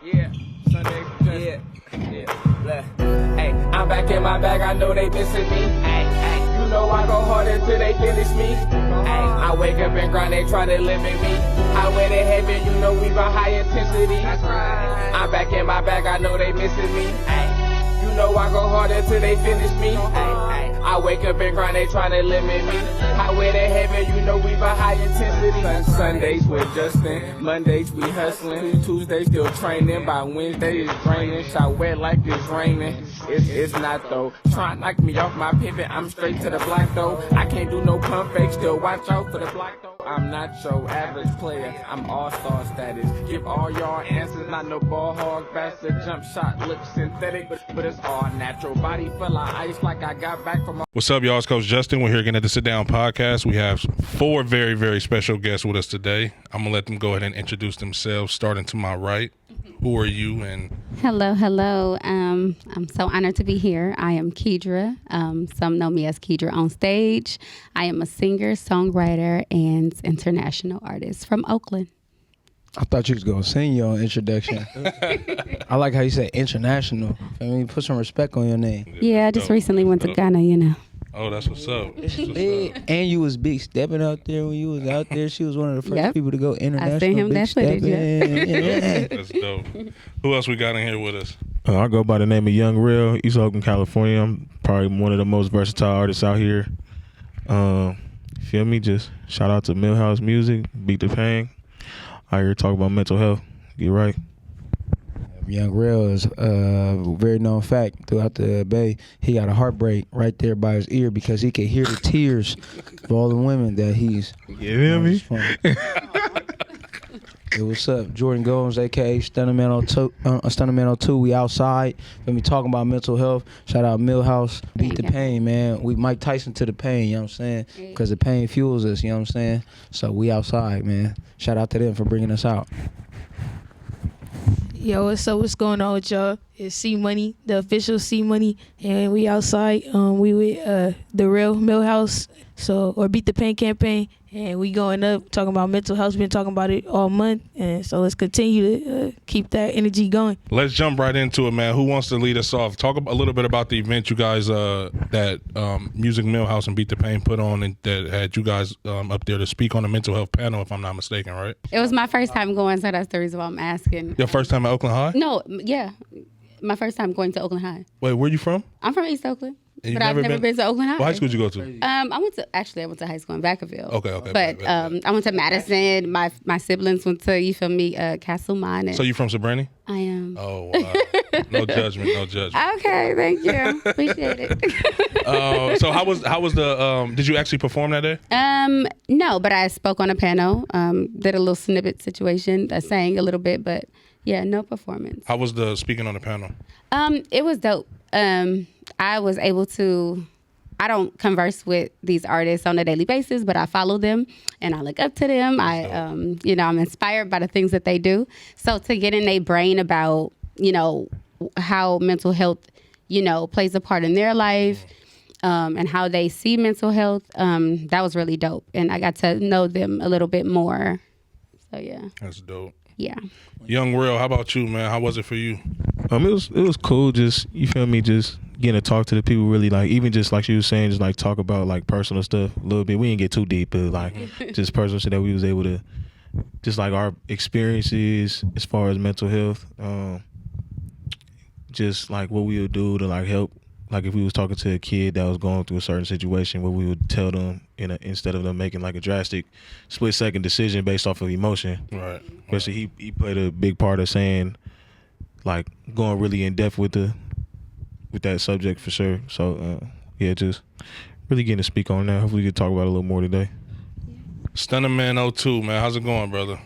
Yeah, Sunday, yeah. Hey, I'm back in my bag, I know they missing me. Ay, you know I go hard until they finish me. Ay, I wake up and grind, they try to limit me. Highway to heaven, you know we run high intensity. That's right. I'm back in my bag, I know they missing me. Ay, you know I go hard until they finish me. Ay, I wake up and grind, they try to limit me. Highway to heaven, you know we run high intensity. Sundays with Justin, Mondays we hustling, Tuesdays still training, by Wednesday it's draining, shot wet like it's raining. It's not though, try to knock me off my pivot, I'm straight to the block though. I can't do no pump fake, still watch out for the block though. I'm not your average player, I'm all-star status. Give all y'all answers, not no ball hog, bastard jump shot, look synthetic, but it's all natural. Body full of ice like I got back from. What's up, y'all? It's Coach Justin. We're here again at the Sit Down Podcast. We have 4 very, very special guests with us today. I'm going to let them go ahead and introduce themselves, starting to my right. Who are you? And Hello. I'm so honored to be here. I am Kedra. Some know me as Kedra on stage. I am a singer, songwriter, and international artist from Oakland. I thought you was going to sing your introduction. I like how you said international. I mean, put some respect on your name. Yeah, I just recently went to Ghana, you know. Oh, that's what's up. That's what's up. And you was big stepping out there when you was out there. She was one of the first people to go international. I seen him big that footage, yeah. That's dope. Who else we got in here with us? I go by the name of Young Real, East Oakland, California. I'm probably one of the most versatile artists out here. Feel me? Just shout out to Millhouse Music, Beat the Pain. Out here talk about mental health. Get right. Young Real is a very known fact throughout the Bay. He got a heartbreak right there by his ear because he could hear the tears of all the women that he's. You hear me? Hey, what's up? Jordan Gomes, a.k.a. Stunnerman 02. We outside. Let me talking about mental health. Shout out Millhouse. Beat the pain, man. We Mike Tyson to the pain, you know what I'm saying? Because the pain fuels us, you know what I'm saying? So we outside, man. Shout out to them for bringing us out. Yo, what's going on with y'all? It's C Money, the official C Money, and we outside. We with the real Millhouse, or Beat the Pain campaign, and we going up talking about mental health. Been talking about it all month, and so let's continue to keep that energy going. Let's jump right into it, man. Who wants to lead us off? Talk a little bit about the event you guys that Music Millhouse and Beat the Pain put on, and that had you guys up there to speak on the mental health panel, if I'm not mistaken, right? It was my first time going, so that's the reason why I'm asking. Your first time at Oakland High? No, yeah. My first time going to Oakland High. Wait, where you from? I'm from East Oakland, And but I've never been to Oakland High. What high school did you go to? I went to high school in Vacaville. Okay. But I went to Madison. My siblings went to, you feel me, Castlemont. So you from Sabrina? I am. Oh, wow. No judgment. Okay, thank you. Appreciate it. So how was the, did you actually perform that day? No, but I spoke on a panel, did a little snippet situation, sang a little bit, but yeah, no performance. How was the speaking on the panel? It was dope. I was able to, I don't converse with these artists on a daily basis, but I follow them and I look up to them. I'm inspired by the things that they do. So to get in their brain about, how mental health, plays a part in their life, and how they see mental health, that was really dope. And I got to know them a little bit more. So yeah. That's dope. Yeah. Young Real, how about you, man? How was it for you? It was cool. Just, you feel me? Just getting to talk to the people. Really, like, even just like you was saying, just like talk about like personal stuff a little bit. We didn't get too deep, but like just personal shit that we was able to, just like our experiences as far as mental health. Just like what we would do to like help. Like if we was talking to a kid that was going through a certain situation, what we would tell them instead of them making like a drastic split-second decision based off of emotion. Right. Especially he played a big part of saying, like, going really in depth with that subject for sure. So just really getting to speak on that. Hopefully we can talk about it a little more today. Stunnerman 02, man. How's it going, brother?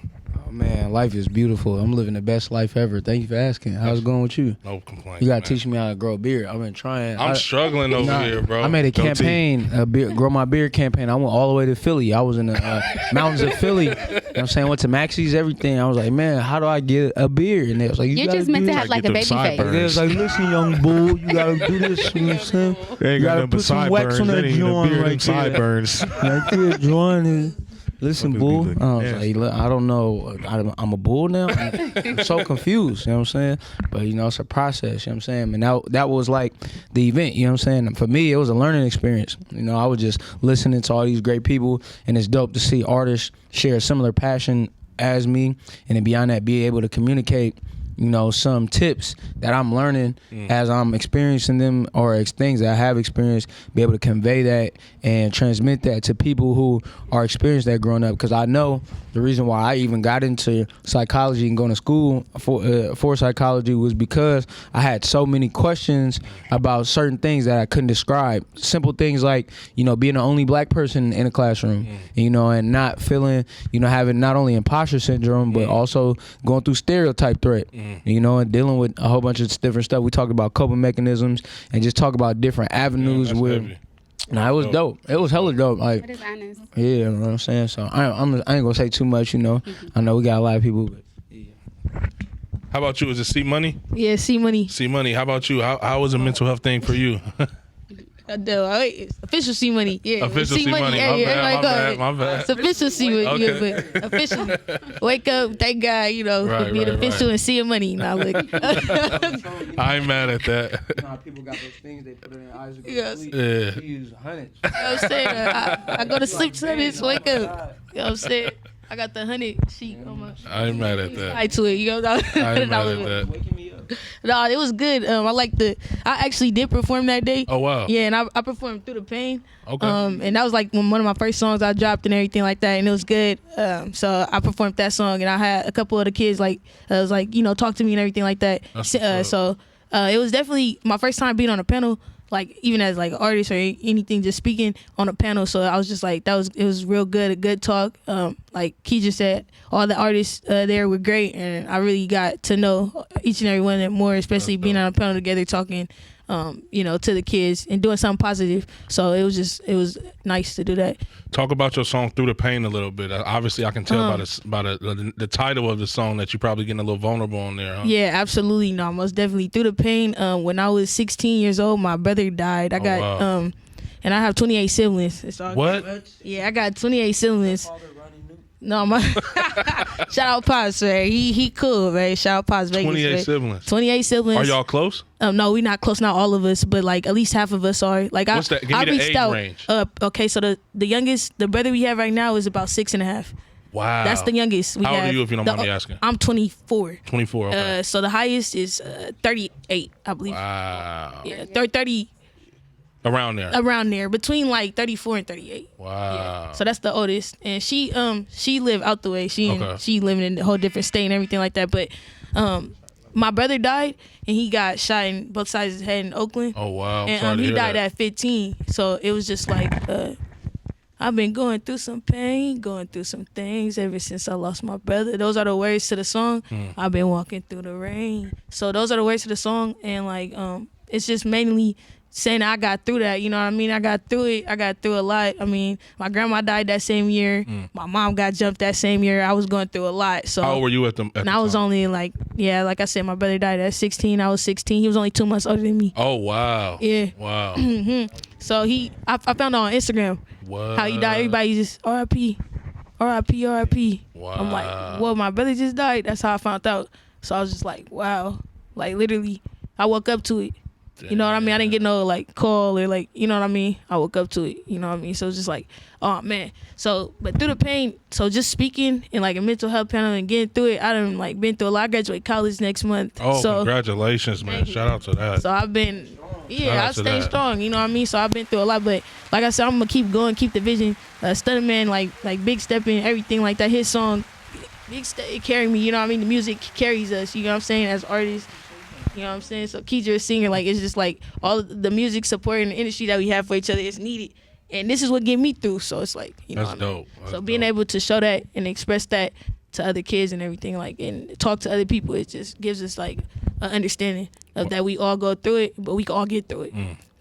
Oh, man, life is beautiful. I'm living the best life ever. Thank you for asking. How's it going with you? No complaints. You got to teach me how to grow a beard. I've been trying. I'm struggling over here, bro. I made a campaign, grow my beard campaign. I went all the way to Philly. I was in the mountains of Philly. You know what I'm saying? Went to Maxi's, everything. I was like, man, how do I get a beard? And they was like, You're just meant to have like a baby face. They was like, listen, young bull, you got to do this. You know what I'm saying? You got to put some wax on that joint right there. Sideburns. Right there, joint. Listen, Fuck bull. this be I was looking like, look, I don't know. I'm a bull now. I'm so confused. You know what I'm saying? But it's a process. You know what I'm saying? And that was like the event. You know what I'm saying? And for me, it was a learning experience. I was just listening to all these great people, and it's dope to see artists share a similar passion as me, and then beyond that, be able to communicate some tips that I'm learning as I'm experiencing them, or things that I have experienced, be able to convey that and transmit that to people who are experienced that growing up. Because I know the reason why I even got into psychology and going to school for psychology was because I had so many questions about certain things that I couldn't describe. Simple things like, being the only black person in a classroom, and not feeling, having not only imposter syndrome, but also going through stereotype threat. And dealing with a whole bunch of different stuff. We talked about coping mechanisms and just talk about different avenues where. Nah, it was dope. It was hella dope. Like, It is honest. yeah, you know what I'm saying. So I ain't gonna say too much. I know we got a lot of people. But, yeah. How about you? Is it C Money? Yeah, see money. C Money. How about you? How was a mental health thing for you? It's official C money. Yeah, Official C Money. Yeah, My everybody bad. go. It's official C money. Okay. Yeah, but official. Wake up, thank God, for being official and seeing money. Now look. I ain't mad at that. People got those things they put in their eyes. Yes. Yeah. They use hundreds. You know what I'm saying? I go to sleep to this, wake up. You know what I'm saying? I got the 100 sheet on my. I ain't mad at that. Tied to it, I ain't mad at that. Waking me up. No, it was good. I actually did perform that day. Oh wow. Yeah, and I performed Through the Pain. Okay. And that was like one of my first songs I dropped and everything like that, and it was good. So I performed that song, and I had a couple of the kids was like, talk to me and everything like that. That's what's up. So it was definitely my first time being on a panel, like even as like an artist or anything, just speaking on a panel. So I was just like, it was real good, a good talk. Like Key just said, all the artists there were great, and I really got to know each and every one of them more, especially being on a panel together, talking, to the kids and doing something positive. So it was nice to do that. Talk about your song Through the Pain a little bit. Obviously, I can tell by the title of the song that you're probably getting a little vulnerable on there, huh? Yeah, absolutely. No, most definitely. Through the Pain. When I was 16 years old, my brother died. I got wow. and I have 28 siblings. It's all What? good. Yeah, I got 28 siblings. No, my shout out Pops, man. He cool, man. Shout out Pops Vegas. 28 man. siblings. 28 siblings. Are y'all close? No, we not close. Not all of us, but like at least half of us are. Like What's that? Give I me the reached age out. range. Okay, so the youngest, the brother we have right now is about 6.5. Wow. That's the youngest. We How old have. are you, if you don't mind me asking? I'm 24. 24. Okay. So the highest is 38, I believe. Wow. Yeah, 30 Around there. around there, between like 34 and 38. Wow. Yeah. So that's the oldest, and she lived out the way. She living in a whole different state and everything like that. But my brother died, and he got shot in both sides of his head in Oakland. Oh wow. I'm And sorry to he hear died that. at 15. So it was just like I've been going through some pain, going through some things ever since I lost my brother. Those are the words to the song. I've been walking through the rain. So those are the words to the song, and like it's just mainly saying I got through that. You know what I mean? I got through it. I got through a lot. I mean, my grandma died that same year. My mom got jumped that same year. I was going through a lot. So How old were you at the and I was time? only like I said, my brother died at 16. I was 16. He was only 2 months older than me. Oh wow. Yeah. Wow. So I found out on Instagram What? how he died. Everybody just R.I.P. R.I.P. R.I.P. Wow. I'm like, well, my brother just died. That's how I found out. So I was just like, wow. Like literally, I woke up to it. You know what I mean? I didn't get no like call or like, you know what I mean? I woke up to it. You know what I mean? So it's just like, oh man. So, but through the pain, so just speaking in like a mental health panel and getting through it, I done like been through a lot. I graduate college next month. Oh, so, congratulations, man. Thank you. Shout out to that. So I've been, Shout out I to stay that. strong. You know what I mean? So I've been through a lot, but like I said, I'm gonna keep going, keep the vision. Stunner Man, like big stepping, everything like that. His song, big step, it carried me. You know what I mean? The music carries us. You know what I'm saying? As artists. You know what I'm saying? So Keidra, a singer, like it's just like all the music support in the industry that we have for each other is needed. And this is what get me through. So it's like, you know That's what I mean? dope. That's So being dope. able to show that and express that to other kids and everything, like, and talk to other people, it just gives us like an understanding of that we all go through it, but we can all get through it.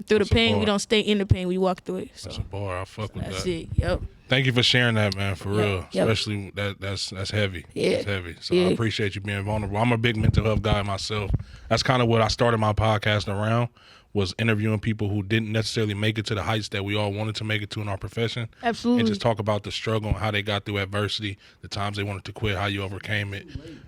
Through the That's a pain, bar. we don't stay in the pain, we walk through it. So That's a bar. I fuck with that's that. it. Yep. Thank you for sharing that, man. For real, Yep. especially that's heavy. Yeah. That's heavy. So Yeah. I appreciate you being vulnerable. I'm a big mental health guy myself. That's kind of what I started my podcast around. was interviewing people who didn't necessarily make it to the heights that we all wanted to make it to in our profession. Absolutely. And just talk about the struggle and how they got through adversity, the times they wanted to quit, how you overcame it.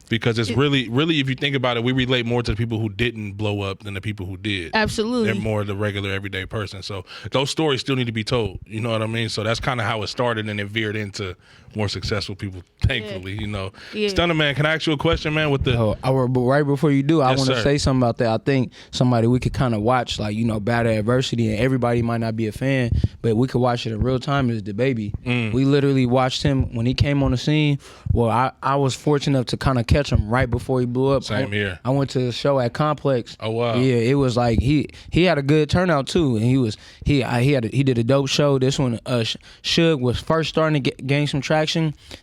Because it's really, if you think about it, we relate more to the people who didn't blow up than the people who did. Absolutely. They're more the regular everyday person. So those stories still need to be told. You know what I mean? So that's kind of how it started, and it veered into more successful people, thankfully, you know. Yeah. Stunner Man, can I ask you a question, man? With the But right before you do, I Yes, want to sir. say something about that. I think somebody we could kind of watch, like, you know, battle adversity, and everybody might not be a fan, but we could watch it in real time, is the baby. We literally watched him when he came on the scene. Well, I was fortunate enough to kind of catch him right before he blew up. Same here. I went to the show at Complex. Oh, wow. Yeah, it was like he had a good turnout too, and he did a dope show. This one, Suge was first starting to gain some traction.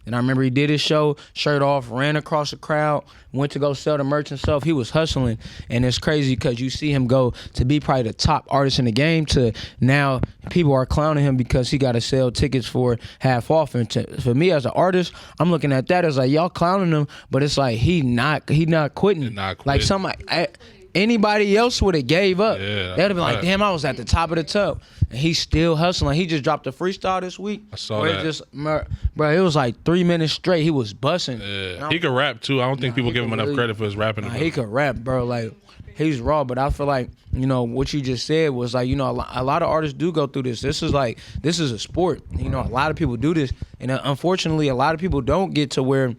Then I remember he did his show, shirt off, ran across the crowd, went to go sell the merch himself. He was hustling, and it's crazy because you see him go to be probably the top artist in the game to now people are clowning him because he got to sell tickets for half off. And for me as an artist, I'm looking at that as like, y'all clowning him, but it's like he not quitting. He not Like quitting. anybody else would have gave up. Yeah, They'd have been like, right. damn, I was at the top of the tub. And he's still hustling. He just dropped a freestyle this week. I saw where that. Bro, it was like 3 minutes straight. He was busting. Yeah. He could rap too. I don't think people give him enough credit for his rapping. Nah, he could rap, bro. Like, he's raw, but I feel like, you know, what you just said was like, you know, a lot of artists do go through this. This is a sport. You know, a lot of people do this. And unfortunately, a lot of people don't get to where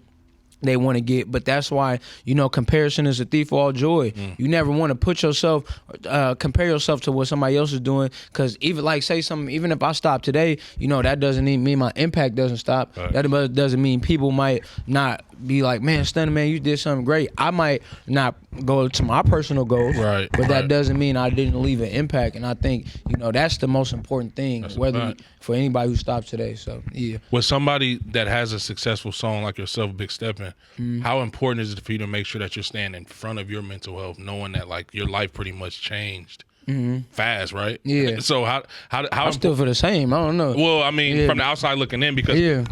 they want to get, but that's why, you know, comparison is a thief of all joy. You never want to put yourself, compare yourself to what somebody else is doing, because even like say something, even if I stop today, you know, that doesn't mean my impact doesn't stop. Right. That doesn't mean people might not be like, man, Stunner Man, you did something great. I might not go to my personal goals, Right, but that right. doesn't mean I didn't leave an impact. And I think, you know, that's the most important thing, That's a whether fact. for anybody who stops today. So yeah. With somebody that has a successful song like yourself, Big Steppin', how important is it for you to make sure that you're staying in front of your mental health, knowing that like your life pretty much changed fast, right? Yeah. So how I'm still for the same. I don't know. well, I mean, Yeah. from the outside looking in, because Yeah.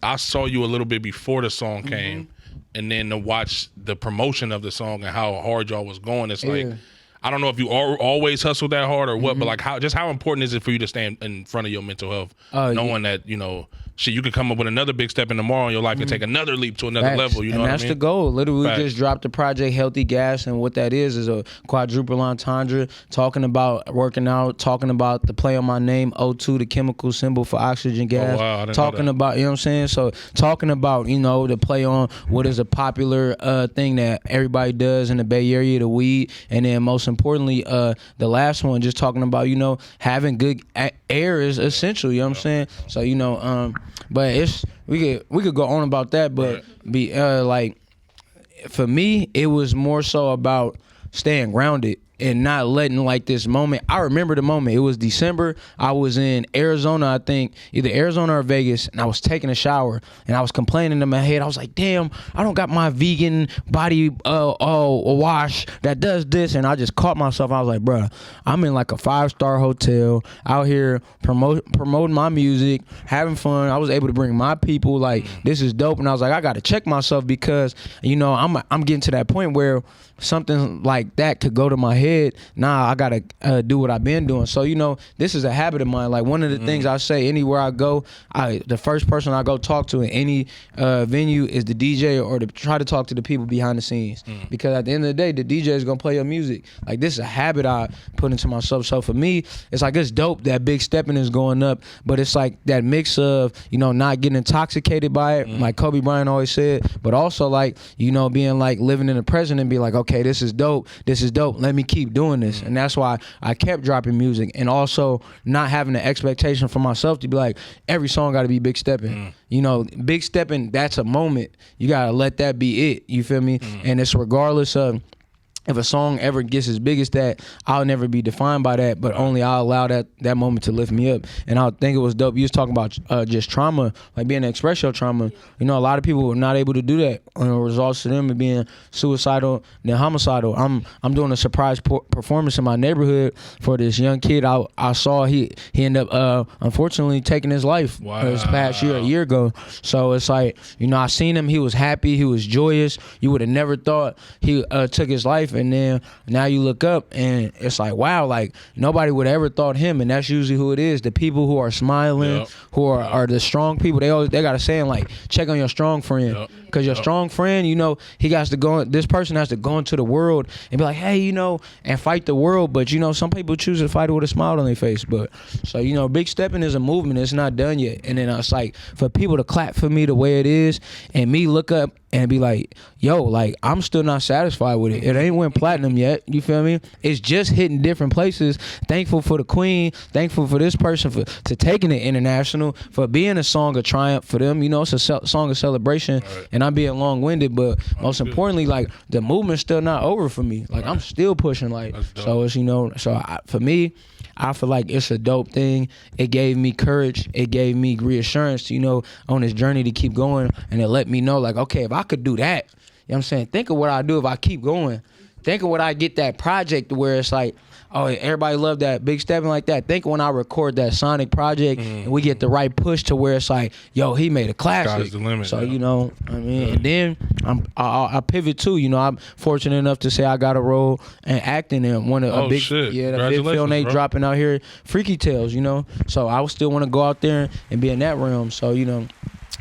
I saw you a little bit before the song came, and then to watch the promotion of the song and how hard y'all was going, it's like, Yeah. I don't know if you always hustle that hard or what, but like how important is it for you to stand in front of your mental health, knowing that, you know, shit, you could come up with another big step in tomorrow in your life and take another leap to another Facts. level. You know and what I that's mean? the goal. Literally, Facts. we just dropped the project Healthy Gas, and what that is a quadruple entendre, talking about working out, talking about the play on my name, O2, the chemical symbol for oxygen gas. wow, I didn't know talking that. about, you know what I'm saying? So talking about, you know, the play on what is a popular thing that everybody does in the Bay Area, the weed, and then most importantly, the last one, just talking about, you know, having good air is essential. You know what I'm saying? So, you know, but it's we could go on about that, but like for me, it was more so about staying grounded and not letting like this moment. I remember the moment. It was December. I was in Arizona, I think, either Arizona or Vegas, and I was taking a shower, and I was complaining in my head. I was like, damn, I don't got my vegan body wash that does this. And I just caught myself. I was like, bruh, I'm in like a 5-star hotel out here promoting my music, having fun. I was able to bring my people. Like, this is dope. And I was like, I got to check myself, because, you know, I'm getting to that point where something like that could go to my head. Nah, I gotta do what I've been doing. So, you know, this is a habit of mine. Like, one of the things I say anywhere I go, the first person I go talk to in any venue is the DJ, or to try to talk to the people behind the scenes. Because at the end of the day, the DJ is gonna play your music. Like, this is a habit I put into myself. So for me, it's like, it's dope that Big Steppin' is going up, but it's like that mix of, you know, not getting intoxicated by it, like Kobe Bryant always said, but also like, you know, being like living in the present and be like, okay, this is dope. Let me keep doing this. And that's why I kept dropping music, and also not having the expectation for myself to be like, every song got to be Big Steppin'. You know, Big Steppin', that's a moment. You got to let that be it. You feel me? And it's regardless of if a song ever gets as big as that, I'll never be defined by that, but only I'll allow that moment to lift me up. And I think it was dope. You was talking about just trauma, like being able to express your trauma. You know, a lot of people are not able to do that. And it results to them being suicidal then homicidal. I'm doing a surprise performance in my neighborhood for this young kid. I saw he ended up unfortunately taking his life this past year, a year ago. So it's like, you know, I seen him. He was happy. He was joyous. You would have never thought he took his life. and then now you look up and it's like, wow, like nobody would ever thought him, and that's usually who it is. The people who are smiling, who are the strong people. They got a saying like, check on your strong friend, because your strong friend, you know, he got to go. This person has to go into the world and be like, hey, you know, and fight the world. But you know, some people choose to fight it with a smile on their face. But so you know, big stepping is a movement. It's not done yet. And then it's like for people to clap for me the way it is, and me look up and be like, yo, like I'm still not satisfied with it. It ain't went platinum yet. You feel me? It's just hitting different places. Thankful for the queen. Thankful for this person to taking it international, for being a song of triumph for them. You know, it's a song of celebration. Right. And I'm being long-winded, but most importantly, like the movement's still not over for me. Like I'm still pushing. Like so, it's, you know, so for me, I feel like it's a dope thing. It gave me courage. It gave me reassurance, you know, on this journey to keep going. And it let me know, like, okay, if I could do that, you know what I'm saying? Think of what I do if I keep going. Think of what I get that project where it's like, oh, everybody love that big stepping like that. Think when I record that Sonic project and we get the right push to where it's like, yo, he made a classic. Sky's the limit. So, you know, I mean, and then I pivot too. You know, I'm fortunate enough to say I got a role in acting in one of a big, the big film they dropping out here, Freaky Tales, you know. So I still want to go out there and be in that realm. So, you know,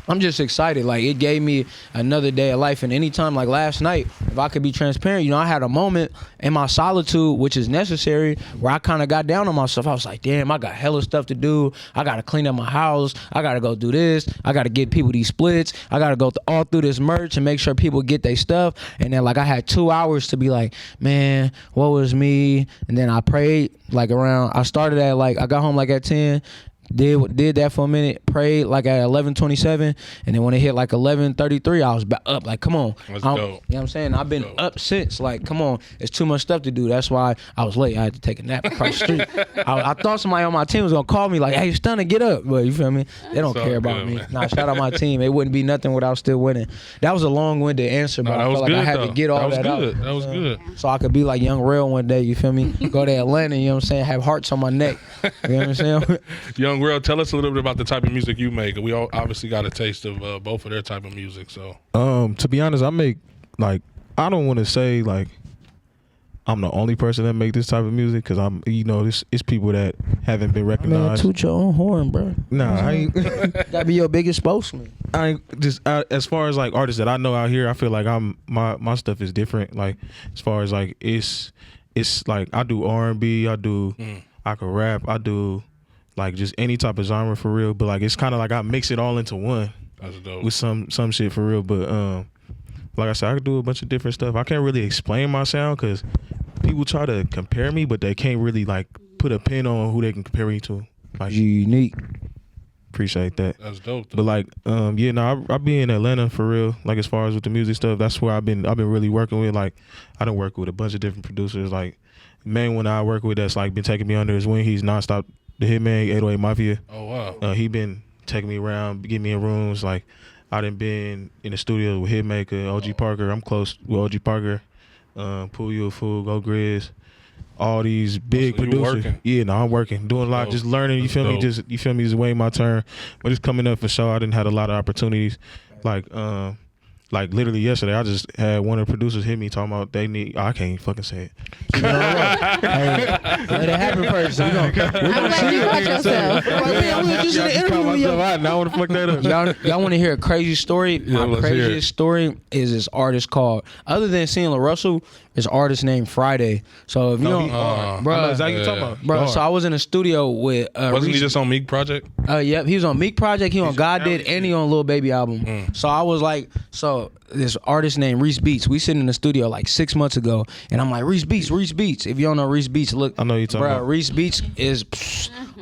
I'm just excited. Like, it gave me another day of life. And anytime, like last night, if I could be transparent, you know, I had a moment in my solitude, which is necessary, where I kind of got down on myself. I was like, damn, I got hella stuff to do. I got to clean up my house. I got to go do this. I got to get people these splits. I got to go all through this merch and make sure people get their stuff. And then, like, I had 2 hours to be like, man, what was me? And then I prayed, like, I started at, like, I got home, like, at 10. Did that for a minute, prayed like at 11:27, and then when it hit like 11:33, I was up. Like, come on, Let's go. You know what I'm saying? I've been up since. Like, come on, it's too much stuff to do. That's why I was late. I had to take a nap across the street. I thought somebody on my team was gonna call me like, "Hey, Stunner, get up!" But you feel me? They don't care about me. Nah, shout out my team. It wouldn't be nothing without still winning. That was a long-winded answer, but I felt like I had to get all that out. That was good. So I could be like Young Rail one day. You feel me? Go to Atlanta. You know what I'm saying? Have hearts on my neck. You know what I'm saying? Young Real, tell us a little bit about the type of music you make. We all obviously got a taste of both of their type of music. So, to be honest, I make, like, I don't want to say like I'm the only person that make this type of music, because I'm, you know, it's people that haven't been recognized. Man, toot your own horn, bro. Nah, I ain't. Gotta be your biggest spokesman. I ain't just as far as like artists that I know out here. I feel like my stuff is different. Like, as far as like it's like I do R&B, I can rap, I do like just any type of genre for real. But like it's kind of like I mix it all into one. That's dope. With some shit for real. But like I said, I can do a bunch of different stuff. I can't really explain my sound because people try to compare me, but they can't really like put a pin on who they can compare me to. Like, unique. Appreciate that. That's dope. Though. But like, yeah, no, I be in Atlanta for real. Like, as far as with the music stuff, that's where I've been really working with. Like, I done work with a bunch of different producers. Like, the main one I work with that's like been taking me under his wing. He's Nonstop, the Hitman, 808 Mafia. Oh wow. He been taking me around, getting me in rooms. Like, I done been in the studio with Hitmaker, OG Parker. I'm close with OG Parker. Pull You a Fool, Go Grizz. All these big producers. Yeah, no, I'm working, doing a lot, just learning. You feel me? Just just waiting my turn. But it's coming up for sure. I didn't have a lot of opportunities. Like literally yesterday, I just had one of the producers hit me talking about they need. I can't fucking say it. You know what? Hey, let it happen first. I'm glad you brought yourself. I'm just in the interview. I want to fuck that up. Y'all want to hear a crazy story? Yeah, My craziest story is this artist called, other than seeing LaRussell, this artist named Friday. So if you don't, bro, is that you talking about? Bro, so I was in a studio with. Wasn't he just on Meek Project? Yep, he was on Meek Project. He on God Did, and he on Lil Baby album. So I was like, this artist named Reese Beats. We sitting in the studio like 6 months ago, and I'm like, Reese Beats. If you don't know Reese Beats, look. I know you talking about. Reese Beats is,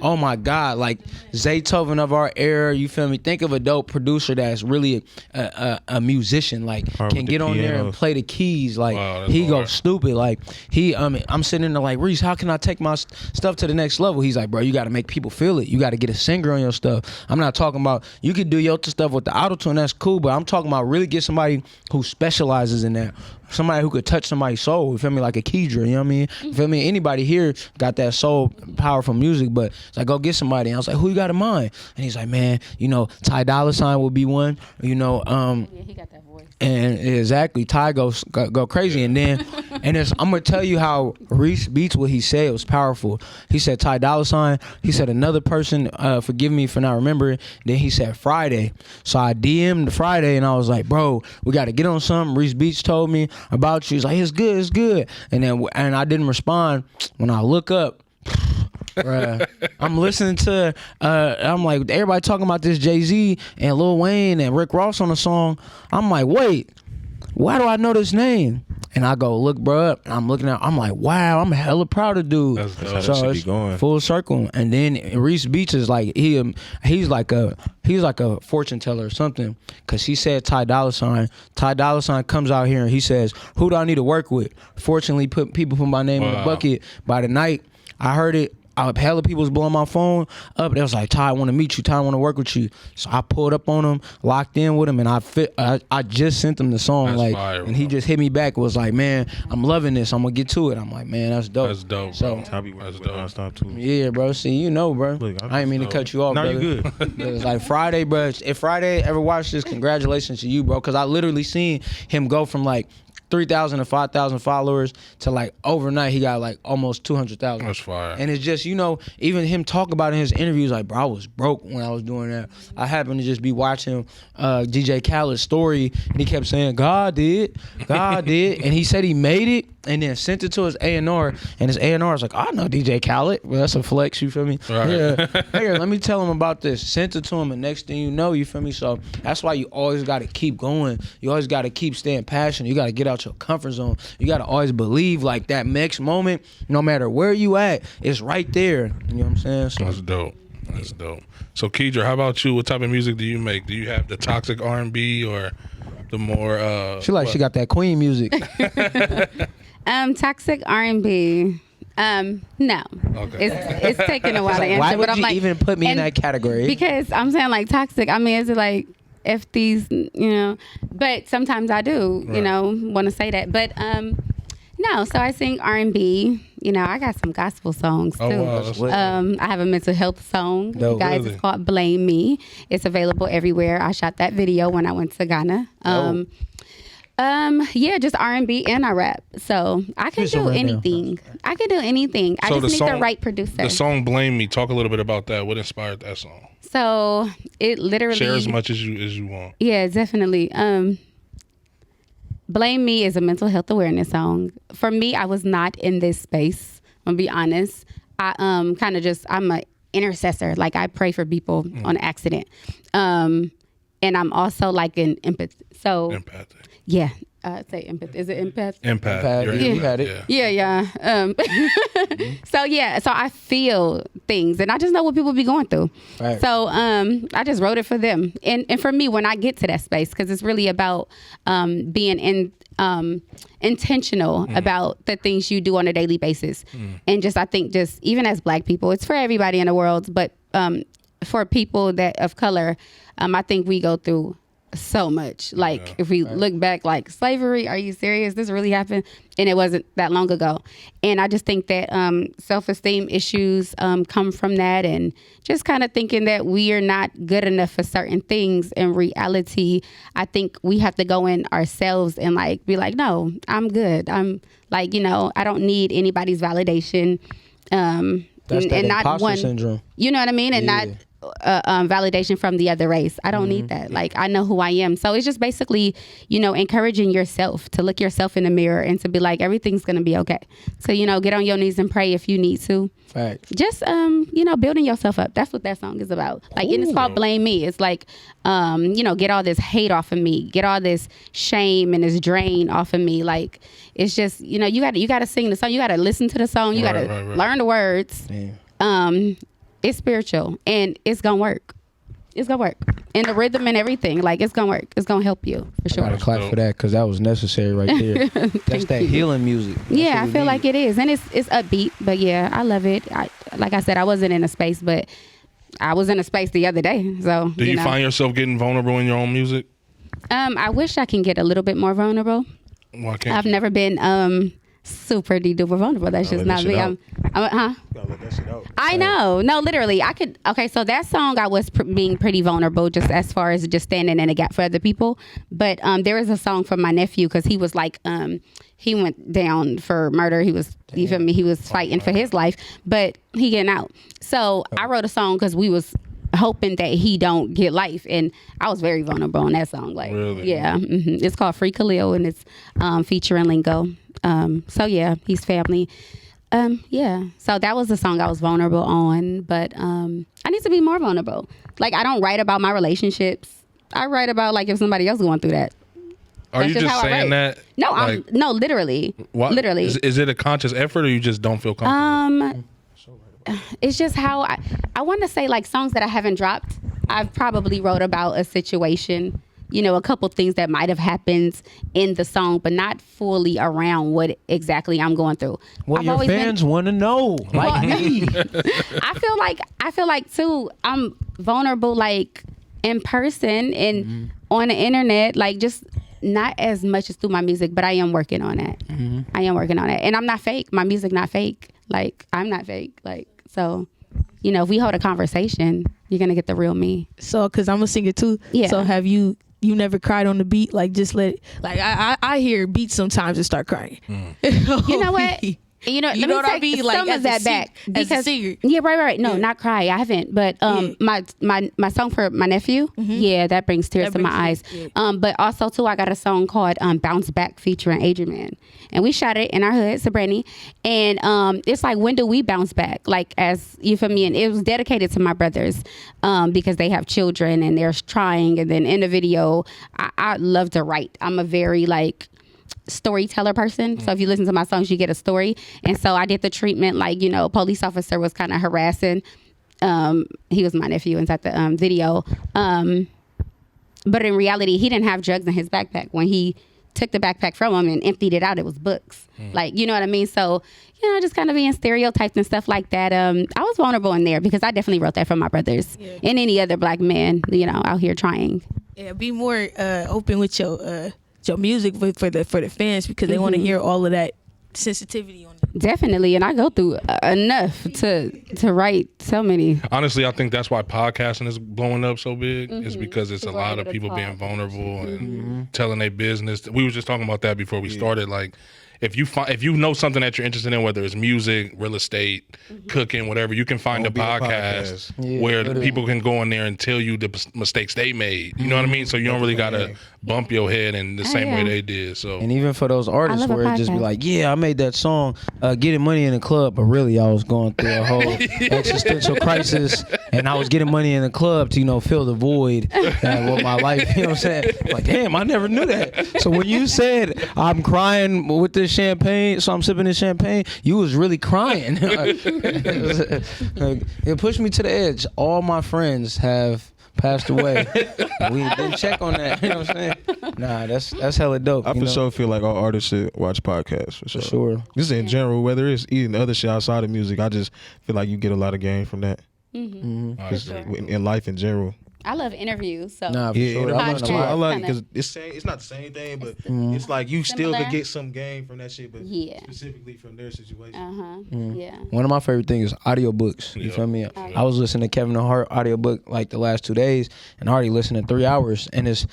oh my God, like Zaytoven of our era. You feel me? Think of a dope producer that's really a musician, like can get on there and play the keys. Like he goes stupid. Like I'm sitting in there like, Reese, how can I take my stuff to the next level? He's like, bro, you got to make people feel it. You got to get a singer on your stuff. I'm not talking about you could do your stuff with the auto-tune. That's cool, but I'm talking about really get somebody who specializes in that. somebody who could touch somebody's soul. You feel me? Like a Kedra. You know what I mean? You feel me? Anybody here got that soul, powerful music, but it's like, go get somebody. And I was like, who you got in mind? And he's like, man, you know, Ty Dolla $ign would be one. You know, Yeah, he got that voice. and exactly, Ty go crazy, and then, and I'm gonna tell you how Reese Beats what he said. It was powerful. He said Ty Dolla $ign. He said another person. Forgive me for not remembering. Then he said Friday. So I DM'd Friday, and I was like, bro, we got to get on something. Reese Beats told me about you. He's like, it's good, it's good. And then I didn't respond. When I look up, bruh, I'm listening to, I'm like, everybody talking about this Jay-Z and Lil Wayne and Rick Ross on the song. I'm like, wait, why do I know this name? And I go look, bro, up. I'm looking at. I'm like, wow, I'm hella proud of dude. That's dope. So So that it's should be going. full circle. And then Reese Beats is like he's like a fortune teller or something. Cause he said Ty Dolla $ign. Ty Dolla $ign comes out here and he says, who do I need to work with? Fortunately, people put my name in the Wow. bucket. By the night I heard it, hella people was blowing my phone up. They was like, Ty, I want to meet you. Ty, I want to work with you. So I pulled up on him, locked in with him, and I just sent him the song. That's like, fire, and he bro. just hit me back. Was like, man, I'm loving this. I'm gonna get to it. I'm like, man, that's dope. That's dope, So bro. I be working That's with dope. nonstop too. yeah, bro. See, you know, bro. Look, I ain't mean to dope. cut you off, No, brother. you good. It's like Friday, bro. If Friday ever watched this, congratulations to you, bro. Because I literally seen him go from like 3,000 to 5,000 followers to like overnight he got like almost 200,000. That's fire. And it's just, you know, even him talk about it in his interviews, like, bro, I was broke when I was doing that. I happened to just be watching DJ Khaled's story, and he kept saying, God did. And he said he made it, and then sent it to his A&R, and his A&R was like, I know DJ Khaled. Well, that's a flex, you feel me? Right. Yeah. Here, let me tell him about this. Sent it to him, and next thing you know, you feel me? So that's why you always got to keep going. You always got to keep staying passionate. You got to get out your comfort zone. You got to always believe like that next moment, no matter where you at, it's right there. You know what I'm saying? So That's dope. That's dope. So Kedra, how about you? What type of music do you make? Do you have the toxic R&B or the more? she got that Queen music. Toxic R&B. No. Okay. It's taking a while to answer. Why would but I'm you like, even put me in and that category? Because I'm saying like toxic. I mean, is it like if these, you know? But sometimes I do, you Right. know, want to say that. But no. So I sing R&B. You know, I got some gospel songs too. Oh, wow. That's lit. I have a mental health song. Dope. Guys, Really? it's called Blame Me. It's available everywhere. I shot that video when I went to Ghana. Yeah, just R&B and I rap. So I can Here's some do right now. anything. I can do anything. I So just the need song- the right producer. The song "Blame Me." Talk a little bit about that. What inspired that song? So it literally Share as much as you want. Yeah, definitely. Blame Me is a mental health awareness song. For me, I was not in this space. I'm gonna be honest. I kind of just I'm an intercessor. Like I pray for people on accident. And I'm also like an empath. So Empathic. yeah, say empath. Is it empath? Empath. Empath, You're yeah, you empath, had it. Yeah. So I feel things, and I just know what people be going through. Right. So I just wrote it for them, and for me when I get to that space, because it's really about being intentional about the things you do on a daily basis, and just I think just even as Black people, it's for everybody in the world, but for people that of color, I think we go through so much. Like if we look back, like slavery, are you serious? This really happened? And it wasn't that long ago. And I just think that self-esteem issues come from that, and just kind of thinking that we are not good enough for certain things. In reality, I think we have to go in ourselves and like be like, no, I'm good. I'm like, you know, I don't need anybody's validation. That's that and not imposter one syndrome. You know what I mean? And Yeah. not validation from the other race. I don't need that. Like I know who I am. So it's just basically, you know, encouraging yourself to look yourself in the mirror and to be like, everything's gonna be okay. So, you know, get on your knees and pray if you need to. Right. Just you know, building yourself up. That's what that song is about. Like, and it's called Blame Me. It's like, you know, get all this hate off of me, get all this shame and this drain off of me. Like, it's just, you know, you gotta sing the song, you gotta listen to the song, you gotta learn the words. Damn. It's spiritual and it's gonna work. It's gonna work. And the rhythm and everything, like it's gonna work. It's gonna help you for sure. Gotta clap for that because that was necessary right there. That's that healing music. That's Yeah, what I we feel need. like it is, and it's upbeat. But yeah, I love it. Like I said, I wasn't in a space, but I was in a space the other day. So Do you know. find yourself getting vulnerable in your own music? I wish I can get a little bit more vulnerable. Why can't I've you? never been super duper vulnerable. That's just not me. You Huh? gotta let that shit out. I know. No, literally. I could. Okay, so that song I was being pretty vulnerable, just as far as just standing in a gap for other people. But there is a song from my nephew because he was like, he went down for murder. He was, you feel me? He was fighting for his life, but he getting out. So I wrote a song because we was hoping that he don't get life, and I was very vulnerable on that song. Like, Really? yeah, it's called Free Khalil, and it's featuring Lingo. So yeah, he's family. Yeah. So that was the song I was vulnerable on, but I need to be more vulnerable. Like, I don't write about my relationships. I write about like if somebody else going through that. Are That's you just how I saying write. that? No, like, no, literally. what? Literally. Is it a conscious effort, or you just don't feel comfortable? It's just how I want to say, like, songs that I haven't dropped. I've probably wrote about a situation, a couple things that might have happened in the song, but not fully around what exactly I'm going through. What I've your always been- fans want to know, like me. I feel like too, I'm vulnerable, like in person and on the internet, like just not as much as through my music, but I am working on that. I am working on it, and I'm not fake. My music not fake. Like, I'm not fake. Like, so, if we hold a conversation, you're gonna get the real me. So, cause I'm a singer too. Yeah. So have you never cried on the beat? Like, just let it, like I hear beats sometimes and start crying. You know what? You let know me what I take mean? Like, some as of a that sing- back as a singer. yeah, right. No, Yeah. not cry. I haven't. But my song for my nephew, that brings tears That to my brings eyes. tears, yeah. But also too, I got a song called "Bounce Back" featuring Adrian Man, and we shot it in our hood, Sabrina. And it's like, when do we bounce back? Like, as you feel me, and it was dedicated to my brothers because they have children and they're trying. And then in the video, I love to write. I'm a very storyteller person. So if you listen to my songs, you get a story. And so I did the treatment, like, a police officer was kind of harassing. He was my nephew inside the video. But in reality, he didn't have drugs in his backpack. When he took the backpack from him and emptied it out, it was books. Like, you know what I mean? So, just kind of being stereotyped and stuff like that. I was vulnerable in there because I definitely wrote that for my brothers and any other black man, out here trying. Yeah, be more open with your music for the fans, because they want to hear all of that sensitivity on it. Definitely. And I go through enough to write so many. Honestly, I think that's why podcasting is blowing up so big. Is because it's People a are lot able of to people talk. being vulnerable and telling their business. We were just talking about that before we started. Like, if you know something that you're interested in, whether it's music, real estate, cooking, whatever, you can find a Be a podcast Yeah, where literally. people can go in there and tell you the mistakes they made. You know what I mean? So you don't really gotta bump your head in the same way yeah. they did. So And even for those artists love a where it just be podcast. like, yeah, I made that song, getting money in the club, but really I was going through a whole existential crisis, and I was getting money in the club to, fill the void with my life. You know what I'm saying? Like, damn, I never knew that. So when you said I'm crying with this champagne, so I'm sipping this champagne, you was really crying. It pushed me to the edge. All my friends have passed away. We didn't check on that. You know what I'm saying? Nah, that's hella dope. I you for know? sure feel like all artists should watch podcasts. For sure. sure. Just in general, whether it's eating other shit outside of music, I just feel like you get a lot of game from that. I Just agree. in life in general. I love interviews. So Nah, for Yeah, sure. interviews I learned a too. lot. I like Kinda- because it's not the same thing, but it's like you still Similar. could get some game from that shit, but Yeah. specifically from their situation. Yeah. One of my favorite things is audiobooks. You Yeah. feel me? I was listening to Kevin Hart audiobook like the last 2 days, and I already listened to 3 hours, and it's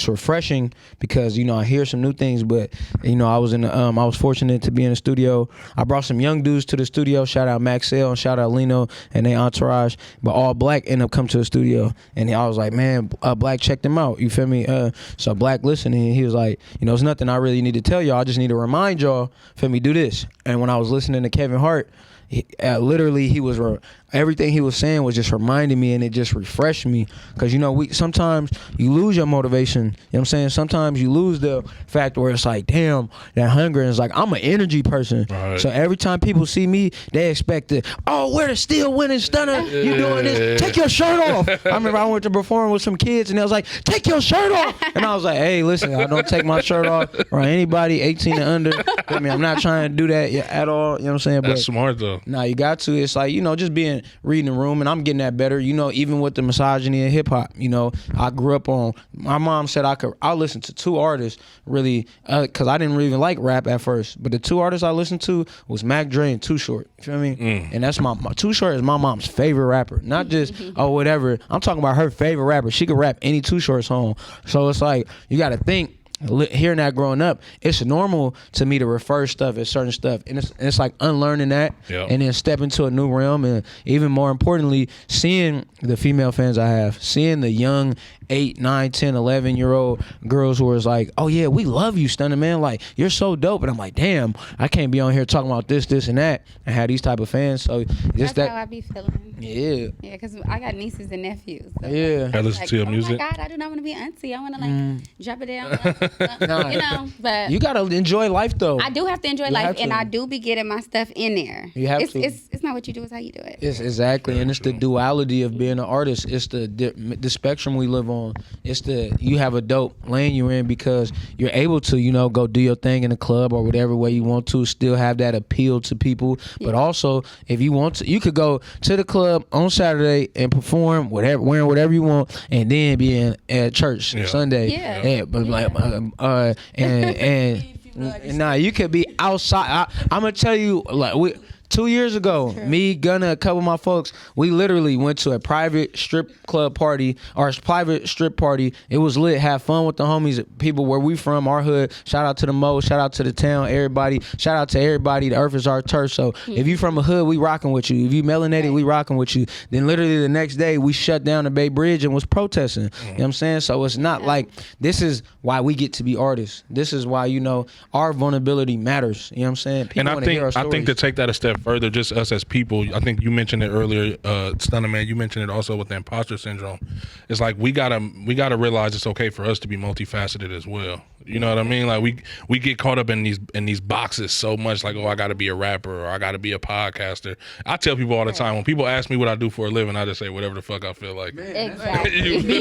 refreshing because I hear some new things. But I was I was fortunate to be in the studio. I brought some young dudes to the studio. Shout out Maxell and shout out Lino and their entourage. But all black ended up coming to the studio, and I was like, man, Black checked them out. You feel me? So Black listening, he was like, it's nothing I really need to tell y'all. I just need to remind y'all. Feel me? Do this. And when I was listening to Kevin Hart, literally he was everything he was saying was just reminding me, and it just refreshed me, because we sometimes you lose your motivation. You know what I'm saying? Sometimes you lose the fact where it's like, damn, that hunger, and it's like, I'm an energy person. Right. So every time people see me, they expect it. Oh, we're the still winning stunner. You doing this? Take your shirt off. I remember I went to perform with some kids, and they was like, take your shirt off. And I was like, hey, listen, I don't take my shirt off, or anybody 18 and under. I mean, I'm not trying to do that at all. You know what I'm saying? That's smart though. so. Nah, you got to. It's like, just reading the room, and I'm getting that better. Even with the misogyny in hip hop, I grew up on. My mom said I listened to two artists really, because I didn't even like rap at first. But the two artists I listened to was Mac Dre and Too Short. You feel me? And that's my Too Short is my mom's favorite rapper. Not just whatever. I'm talking about her favorite rapper. She could rap any Too Short song. So it's like you got to think. Hearing that growing up, it's normal to me to refer stuff as certain stuff, and it's like unlearning that, and then step into a new realm, and even more importantly, seeing the female fans I have, seeing the young 8, 9, 10, 11-year-old girls who is like, oh yeah, we love you, Stunner Man, like you're so dope, and I'm like, damn, I can't be on here talking about this and that, and have these type of fans. So just that's how I be feeling. Yeah, because I got nieces and nephews. So yeah, I listen to your music. Oh my God, I do not want to be auntie. I want to drop it down, but you gotta enjoy life though. I do have to enjoy life, and I do be getting my stuff in there. You have to. It's not what you do, it's how you do it. It's exactly, and it's the duality of being an artist. It's the spectrum we live on. It's you have a dope lane you're in because you're able to, go do your thing in the club or whatever way you want to, still have that appeal to people. Yeah. But also, if you want to, you could go to the club on Saturday and perform wearing whatever you want, and then be at church Sunday. Yeah. But and nah, you could be outside. I'm gonna tell you, like 2 years ago, me, Gunna, a couple of my folks, we literally went to a private strip club party, or a private strip party. It was lit. Have fun with the homies, people where we from, our hood. Shout out to the Mo, shout out to the town, everybody. Shout out to everybody. The earth is our turf. So if you from a hood, we rocking with you. If you melanated, we rocking with you. Then literally the next day, we shut down the Bay Bridge and was protesting. You know what I'm saying? So it's not like, this is why we get to be artists. This is why, our vulnerability matters. You know what I'm saying? People and I think to take that a step further, just us as people, I think you mentioned it earlier, Stunner Man, you mentioned it also with the imposter syndrome. It's like we gotta realize it's okay for us to be multifaceted as well. You know what I mean? Like we get caught up in these boxes so much, like, oh, I gotta be a rapper or I gotta be a podcaster. I tell people all the time, when people ask me what I do for a living, I just say whatever the fuck I feel like. Exactly. Be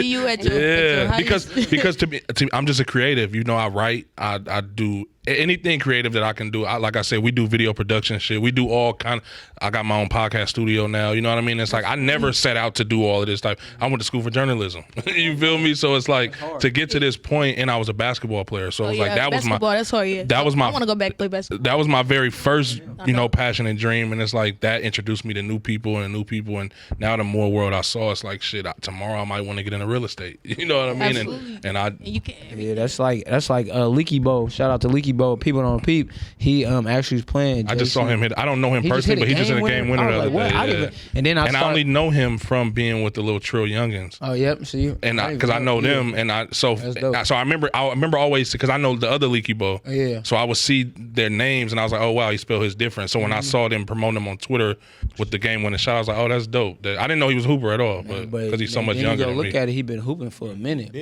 you at your because to me, I'm just a creative. I write, I do anything creative that I can do. Like I said, we do video production shit. We do all kind of, I got my own podcast studio now. You know what I mean? It's like I never set out to do all of this stuff. I went to school for journalism. You feel me? So it's like to get to this point, and I was a basketball player. So it was like that's hard. Yeah. That was my. I want to go back and play basketball. That was my very first, passion and dream, and it's like that introduced me to new people, and now the more world I saw, it's like shit. Tomorrow I might want to get into real estate. You know what I mean? Absolutely. And you can. Yeah, that's like Leaky Bo. Shout out to Leaky Bo. People don't peep. He actually was playing. I just saw him hit. I don't know him personally, but he just hit a game winner the other day. And I only know him from being with the little Trill Youngins. Oh, yep. See, and because I know them, and so I remember always, because I know the other Leaky Bo. Yeah. So I would see their names, and I was like, oh wow, he spelled his different. So when I saw them promoting him on Twitter with the game winning shot, I was like, oh, that's dope. I didn't know he was a hooper at all, but because he's so much younger than me. Look at it, he been hooping for a minute.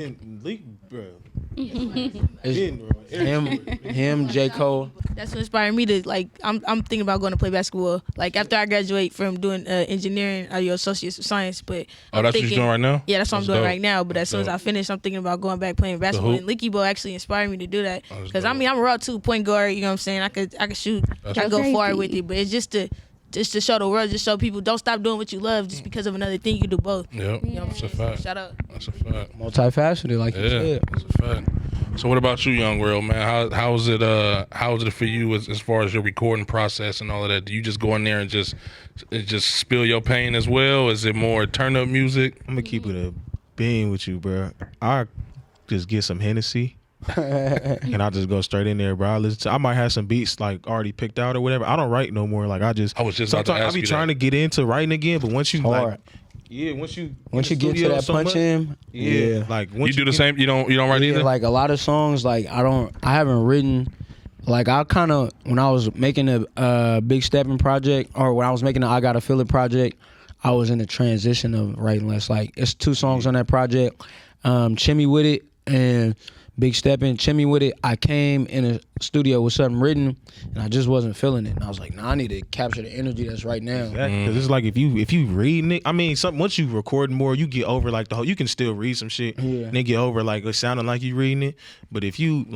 Him, J. Cole. That's what inspired me to, like, I'm thinking about going to play basketball. Like, after I graduate from doing engineering or your associates of science, but that's what you're doing right now? Yeah, that's what I'm doing right now. But as soon as I finish, I'm thinking about going back playing basketball. And Leaky Bo actually inspired me to do that. Because I'm a raw too, point guard. You know what I'm saying? I could shoot. I can go far with it. But it's just to show the world, just show people, don't stop doing what you love just because of another thing. You can do both. Yep, you know that's a fact. Shout out. That's a fact. Multifaceted, like you said. That's a fact. So what about you, Young World, man? How's it for you as far as your recording process and all of that? Do you just go in there and just spill your pain as well? Is it more turn up music? I'm gonna keep it a being with you, bro. I just get some Hennessy. And I just go straight in there, bro. I might have some beats like already picked out or whatever. I don't write no more. Like I was just about to ask you. I be trying to get into writing again, but once you once you get to that punch in, like once you do the same. You don't write either. Like a lot of songs, like I haven't written. Like I kind of, when I was making a Big Steppin' project, or when I was making the I Gotta Feel It project, I was in the transition of writing less. Like it's 2 songs on that project, Chimmy With It and Big Steppin'. Chimmy With It, I came in a studio with something written, and I just wasn't feeling it. And I was like, nah, I need to capture the energy that's right now. Exactly. Because it's like if you reading it, I mean, once you recording more, you get over like the whole. You can still read some shit, and then get over like it sounding like you reading it. But if you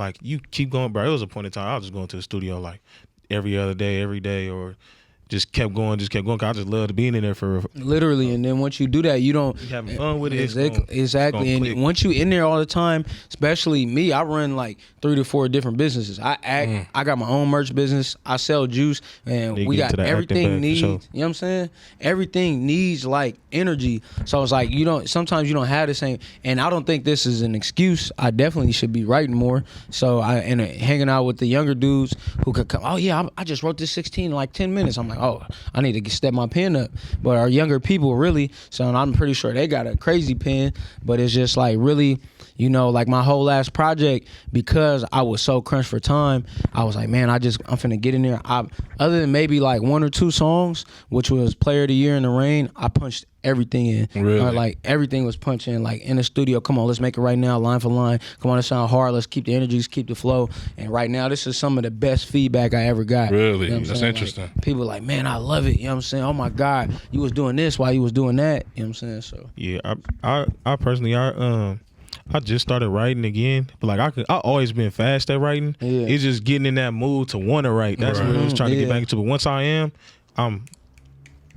keep going, bro, it was a point in time I was just going to the studio like every other day, every day, or just kept going. 'Cause I just loved being in there for Literally, and then once you do that, you don't. you having fun with it. Exactly. click. And once you in there all the time, especially me, I run like 3 to 4 different businesses. I act. I got my own merch business. I sell juice, and You we get got to that acting everything bag for needs. sure. You know what I'm saying? Everything needs like energy. So it's like you don't. Sometimes you don't have the same. And I don't think this is an excuse. I definitely should be writing more. So hanging out with the younger dudes who could come. Oh yeah, I just wrote this 16 in like 10 minutes. I'm like, oh, I need to step my pen up. But our younger people really. So I'm pretty sure they got a crazy pen. But it's just like really, you know, like my whole last project, because I was so crunched for time, I was like, man, I'm finna get in there. Other than maybe like 1 or 2 songs, which was Player of the Year in the Rain, I punched everything in. Really? Like everything was punching, like in the studio. Come on, let's make it right now, line for line. Come on, it sound hard. Let's keep the energy, let's keep the flow. And right now, this is some of the best feedback I ever got. Really? You know what I'm That's saying? interesting. Like, people like, man, I love it. You know what I'm saying? Oh my God, you was doing this while you was doing that. You know what I'm saying? So Yeah, I personally, I just started writing again, but like I always been fast at writing. Yeah. It's just getting in that mood to want to write. That's Right. what I was trying to get Yeah. back into. But once I am,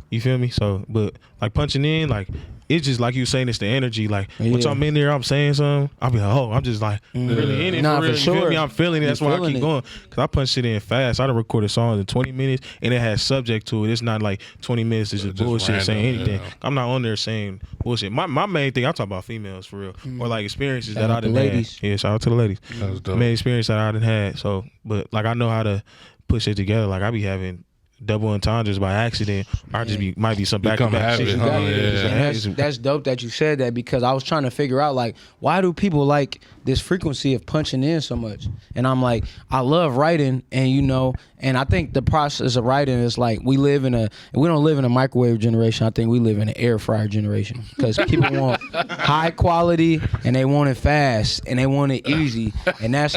you feel me? So, but like punching in, like it's just like you saying, it's the energy. Like once Yeah. I'm in there, I'm saying something. I'll be like, oh, I'm just like really in it. Nah, for real. for You feel sure. me? I'm feeling it. That's You why I feeling keep it. going. Cause I punch it in fast. I done recorded songs in 20 minutes, and it has subject to it. It's not like 20 minutes is just Just bullshit random, saying anything. yeah. I'm not on there saying bullshit. My main thing, I talk about females for real, or like experiences Shout that I out to done had. ladies. Yeah, shout out to the ladies. That's dope. Main experience that I done had. So, but like I know how to push it together. Like I be having double entendres by accident. I just might be some back to Become a back habit, shit. huh? Exactly. Yeah. And that's dope that you said that, because I was trying to figure out like, why do people like this frequency of punching in so much? And I'm like, I love writing, and you know, and I think the process of writing is like we don't live in a microwave generation. I think we live in an air fryer generation, because people want high quality and they want it fast and they want it easy, and that's.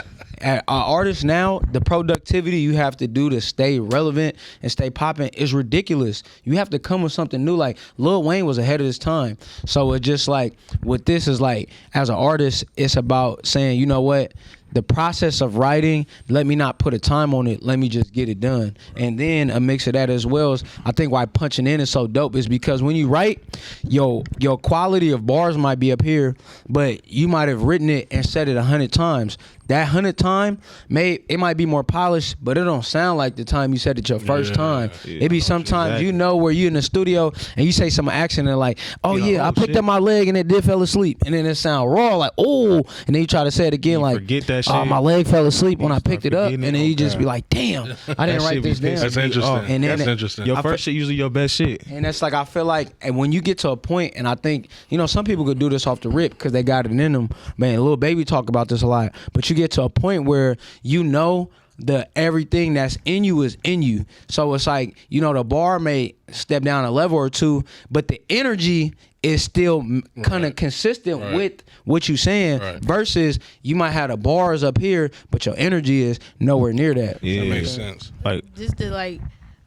Artists now, the productivity you have to do to stay relevant and stay popping is ridiculous. You have to come with something new. Like Lil Wayne was ahead of his time. So it's just like, with this is like, as an artist, it's about saying, you know what? The process of writing, let me not put a time on it. Let me just get it done. And then a mix of that as well is, I think why punching in is so dope is because when you write, your quality of bars might be up here, but you might have written it and said it 100 times. That 100 time, it might be more polished, but it don't sound like the time you said it your first time. It be sometimes exactly. you know where you in the studio and you say some accent and like, oh You know, yeah, oh, I picked shit. up my leg and it did fell asleep, and then it sound raw like, oh, and then you try to say it again You like, forget that oh, shit. my leg fell asleep when I start picked it up, forgetting and it. then you Oh, just be God. like, damn, I didn't That write shit be this down. That's interesting. And then That's interesting. Your I first shit usually your best shit. And that's like, I feel like, and when you get to a point, and I think, you know, some people could do this off the rip because they got it in them. Man, Lil Baby talk about this a lot. But you get to a point where you know the everything that's in you is in you. So it's like, you know, the bar may step down a level or two, but the energy is still kind of consistent with what you saying. Right. Versus you might have the bars up here, but your energy is nowhere near that. Yeah, That makes sense. Like Just to like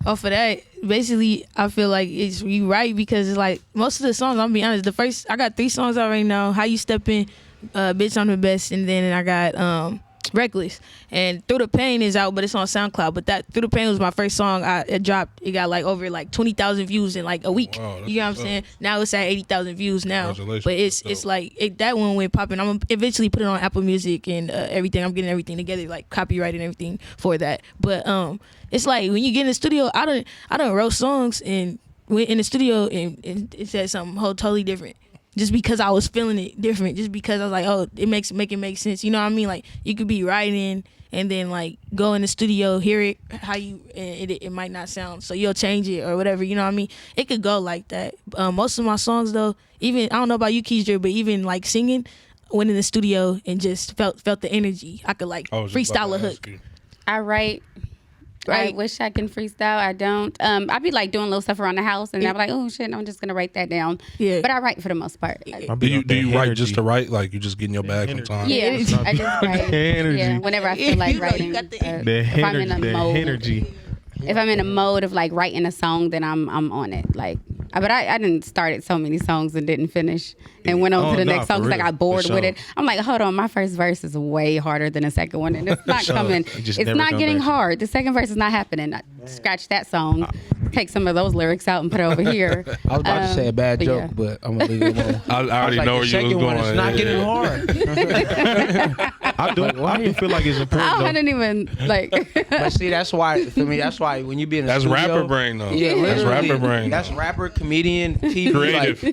off of that, basically I feel like it's you right, because it's like most of the songs, I'm be honest, I got 3 songs out right now. How You Steppin', Bitch I'm the Best, and then I got Reckless. And Through the Pain is out, but it's on SoundCloud. But that Through the Pain was my first song. It dropped. It got like over like 20,000 views in like a week. Wow, that's You know what I'm what's up. saying? Now it's at 80,000 views now. Congratulations. But it's That's dope. like that one went popping. I'm gonna eventually put it on Apple Music and everything. I'm getting everything together, like copyright and everything for that. But it's like when you get in the studio, I don't wrote songs and went in the studio and it said something whole totally different. Just because I was feeling it different, just because I was like, oh, make it make sense. You know what I mean? Like you could be writing and then like go in the studio, hear it how you, and it might not sound, so you'll change it or whatever. You know what I mean? It could go like that. Most of my songs though, even I don't know about you, Keisha, but even like singing, went in the studio and just felt the energy. I could like I was just freestyle about a to hook. ask you. I write. I Right. wish I can freestyle. I don't. I be like doing little stuff around the house, and I'm like, oh shit, I'm just gonna write that down. Yeah. But I write for the most part. Do you write just to write? Like you just get in your bag sometimes? Yeah, I just write. energy. Yeah, whenever I feel like You know, you writing. got the If I'm in a mode, energy. if I'm in a mode of like writing a song, then I'm on it. Like, but I didn't started so many songs and didn't finish, and went on Oh, to the nah, next song for because I real. got bored For with sure. it. I'm like, hold on, my first verse is way harder than the second one, and it's not sure. coming. It just It's never not come getting back. hard. The second verse is not happening. I scratched that song. take some of those lyrics out and put it over here. I was about to say a bad but joke, yeah. but I'm gonna leave it alone. I already Like, know the where you second was one, going. it's not Yeah. getting hard. I do feel like it's important. I though. didn't even like. But see, that's why for me, that's why when you be in the That's studio, rapper brain though. Yeah, that's literally, rapper brain. That's rapper, comedian, TV,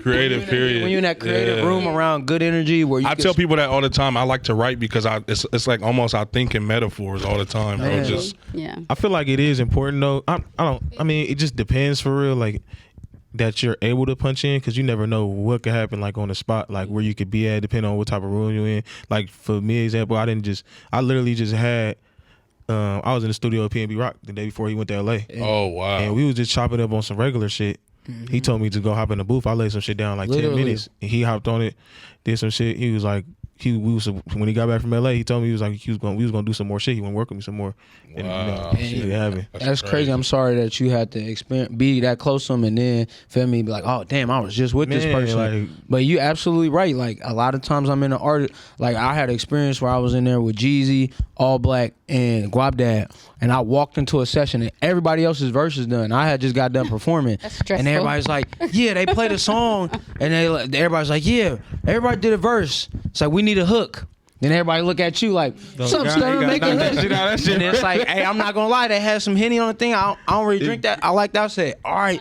Creative, period. When you're in that creative Yeah. room around good energy, where you I can tell people that all the time. I like to write because it's like almost I think in metaphors all the time. Bro. Man. Just Yeah. I feel like it is important though. I mean, it just depends for real. Like that you're able to punch in because you never know what could happen like on the spot, like where you could be at, depending on what type of room you're in. Like for me, example, I literally just had. I was in the studio with PNB Rock the day before he went to LA. oh wow. And we was just chopping up on some regular shit. He told me to go hop in the booth. I laid some shit down like Literally. 10 minutes. And he hopped on it, did some shit. He was like, when he got back from LA, he told me we was gonna do some more shit. He went work with me some more. And Wow. shit didn't happen. That's crazy. I'm sorry that you had to be that close to him, and then feel me, be like, oh damn, I was just with this Man, person. like- But you absolutely right. Like a lot of times I'm in an art. Like I had an experience where I was in there with Jeezy, All Black, and Guap Dad, and I walked into a session and everybody else's verse is done. I had just got done performing, That's stressful. and everybody's like, yeah, they played a song, and everybody's like, yeah, everybody did a verse. It's like we need a hook. Then everybody look at you like, something God, gonna you make gotta a knock hook. that shit out, that shit. And it's like, hey, I'm not gonna lie, they had some Henny on the thing. I don't really drink that. I like that. I said, all right.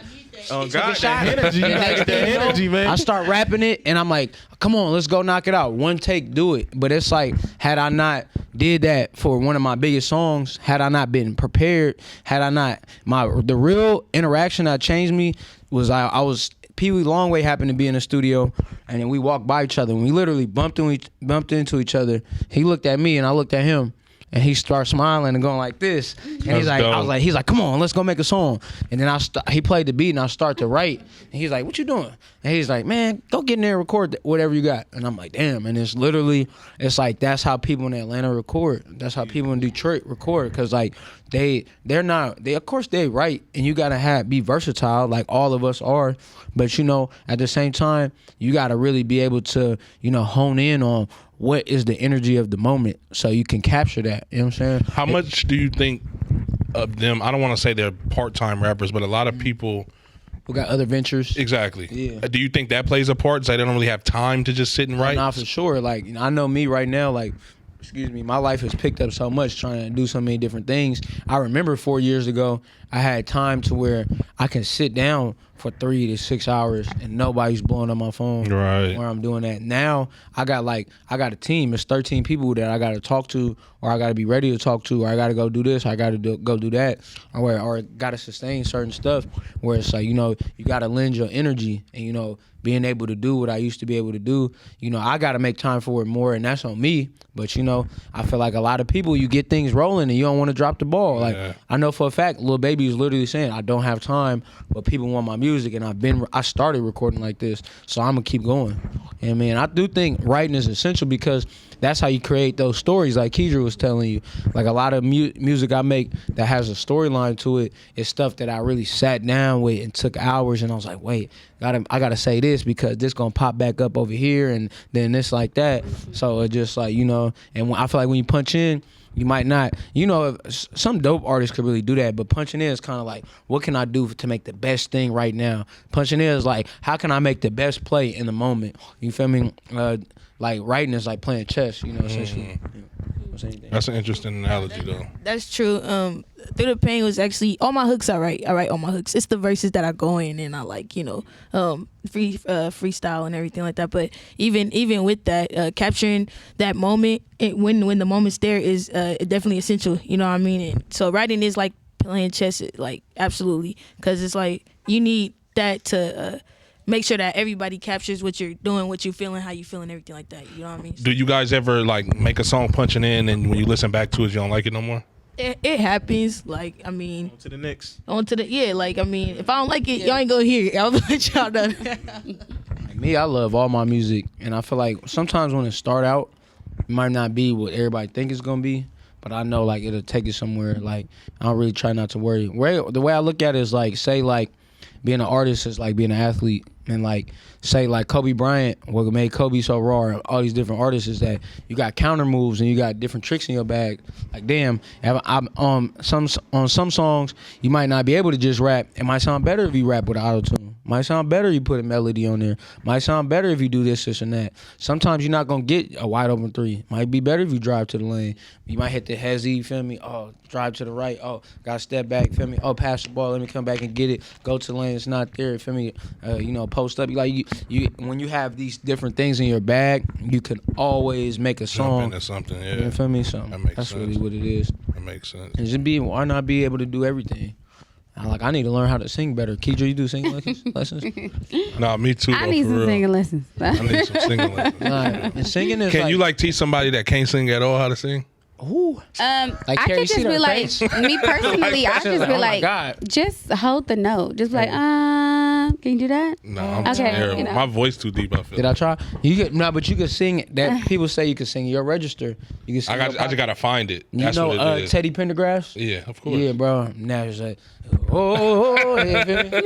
Oh Take a God, shot. that energy, And next that thing you know, energy, man. I start rapping it, and I'm like, come on, let's go knock it out. One take, do it. But it's like, had I not did that for one of my biggest songs, had I not been prepared, had I not, the real interaction that changed me was I was, Pee Wee Longway happened to be in the studio, and then we walked by each other, and we literally bumped into each other. He looked at me, and I looked at him. And he starts smiling and going like this, and he's like, dope. he's like, come on, let's go make a song. And then he played the beat, and I start to write. And he's like, what you doing? And he's like, man, go get in there and record whatever you got. And I'm like, damn. And it's literally, it's like that's how people in Atlanta record. That's how people in Detroit record, because like they're not, of course they write, and you gotta be versatile like all of us are. But you know, at the same time, you gotta really be able to, you know, hone in on what is the energy of the moment so you can capture that. You know what I'm saying? How much do you think of them? I don't want to say they're part-time rappers, but a lot of people. We got other ventures. Exactly. Yeah. Do you think that plays a part? So they don't really have time to just sit and write? Nah, for sure. Like, you know, I know me right now, like, excuse me, my life has picked up so much trying to do so many different things. I remember 4 years ago, I had time to where I can sit down for 3 to 6 hours and nobody's blowing up my phone Right. where I'm doing that. Now I got a team. It's 13 people that I got to talk to, or I got to be ready to talk to, or I got to go do this, or I got to go do that, or got to sustain certain stuff where it's like, you know, you got to lend your energy, and, you know, being able to do what I used to be able to do, you know, I got to make time for it more, and that's on me. But, you know, I feel like a lot of people, you get things rolling and you don't want to drop the ball. Like, Yeah. I know for a fact, Lil Baby is literally saying, I don't have time, but people want my music, and I started recording like this, so I'm going to keep going. And, man, I do think writing is essential, because that's how you create those stories like Keidra was telling you. Like, a lot of music I make that has a storyline to it is stuff that I really sat down with and took hours, and I was like, wait, I gotta say this because this gonna pop back up over here, and then this like that. So it just like, you know, and I feel like when you punch in, you might not, you know, some dope artists could really do that, but punching in is kind of like, what can I do to make the best thing right now? Punching in is like, how can I make the best play in the moment? You feel me? Like writing is like playing chess, you know, essentially. That's an interesting analogy, though. That's true. Through the Pain was actually all my hooks. I write all my hooks. It's the verses that I go in and I like, you know, freestyle and everything like that. But even with that, capturing that moment when the moment's there is definitely essential. You know what I mean? And so writing is like playing chess, like absolutely, because it's like you need that to make sure that everybody captures what you're doing, what you're feeling, how you feeling, everything like that. You know what I mean? Do you guys ever like make a song punching in, and when you listen back to it, you don't like it no more? It happens. Like, I mean, To the next. like, I mean, if I don't like it, y'all ain't gonna hear it. I'll let y'all know. Me, I love all my music, and I feel like sometimes when it start out, it might not be what everybody think it's gonna be, but I know like it'll take it somewhere. Like, I don't really try not to worry. The way I look at it is like, say like being an artist is like being an athlete. And like say like Kobe Bryant, what made Kobe so raw, and all these different artists is that you got counter moves and you got different tricks in your bag. Like damn, on some songs you might not be able to just rap. It might sound better if you rap with auto tune. Might sound better if you put a melody on there. Might sound better if you do this and that. Sometimes you're not gonna get a wide open three. Might be better if you drive to the lane. You might hit the hezzy, feel me? Oh, drive to the right. Oh, got to step back, feel me? Oh, pass the ball. Let me come back and get it. Go to the lane. It's not there, feel me? Post up. You when you have these different things in your bag, you can always make a song. Jump into something, yeah. You feel me? So that's sense. really what it is. That makes sense. And just why not be able to do everything? I need to learn how to sing better. Keidra, you do singing lessons? Nah, me too. I need for some real. singing lessons. I need some singing lessons. And singing is Can you like teach somebody that can't sing at all how to sing? Ooh. I Carrie could just Cedar be like, face. me personally, I just be Oh my like, God. just hold the note. Just be like, can you do that? No, I'm Okay, terrible. you know. My voice too deep. I feel. Did I try? But you could sing that. People say you can sing your register. You can sing. I just gotta find it. You That's know what it is. Teddy Pendergrass? Yeah, of course. Yeah, bro. Now it's like, oh, yeah, feel me?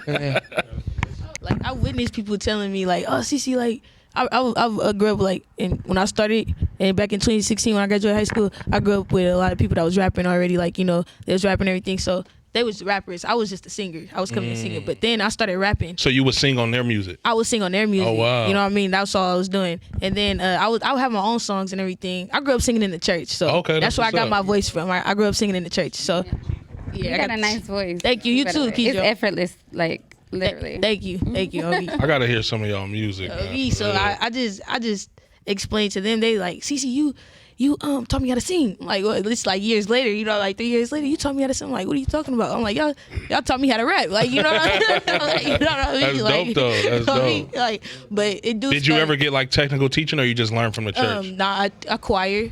Yeah. Like I witnessed people telling me like, oh, CC, like I grew up like when I started and back in 2016 when I graduated high school, I grew up with a lot of people that was rapping already. Like they was rapping everything. So they was rappers. I was just a singer. I was coming a singer. But then I started rapping. So you would sing on their music? I would sing on their music. Oh, wow. You know what I mean? That's all I was doing. And then I would have my own songs and everything. I grew up singing in the church. So Okay, that's where I what's got up. my voice from. I grew up singing in the church. So yeah, You got a nice voice. Thank you. You By too, the way. It's Keidra. effortless, like literally. Thank you, Ogie. I gotta hear some of y'all music. man, Ogie. for So real. I just explained to them. They like, CC, you taught me how to sing. Like it's like years later, like 3 years later, you taught me how to sing. I'm like, what are you talking about? I'm like, y'all taught me how to rap. Like what I mean? Like, you know what I mean? That's Like, dope, though. That's what I mean? dope. Like, but it do. Did you ever get like technical teaching, or you just learned from the church? Nah, I choir.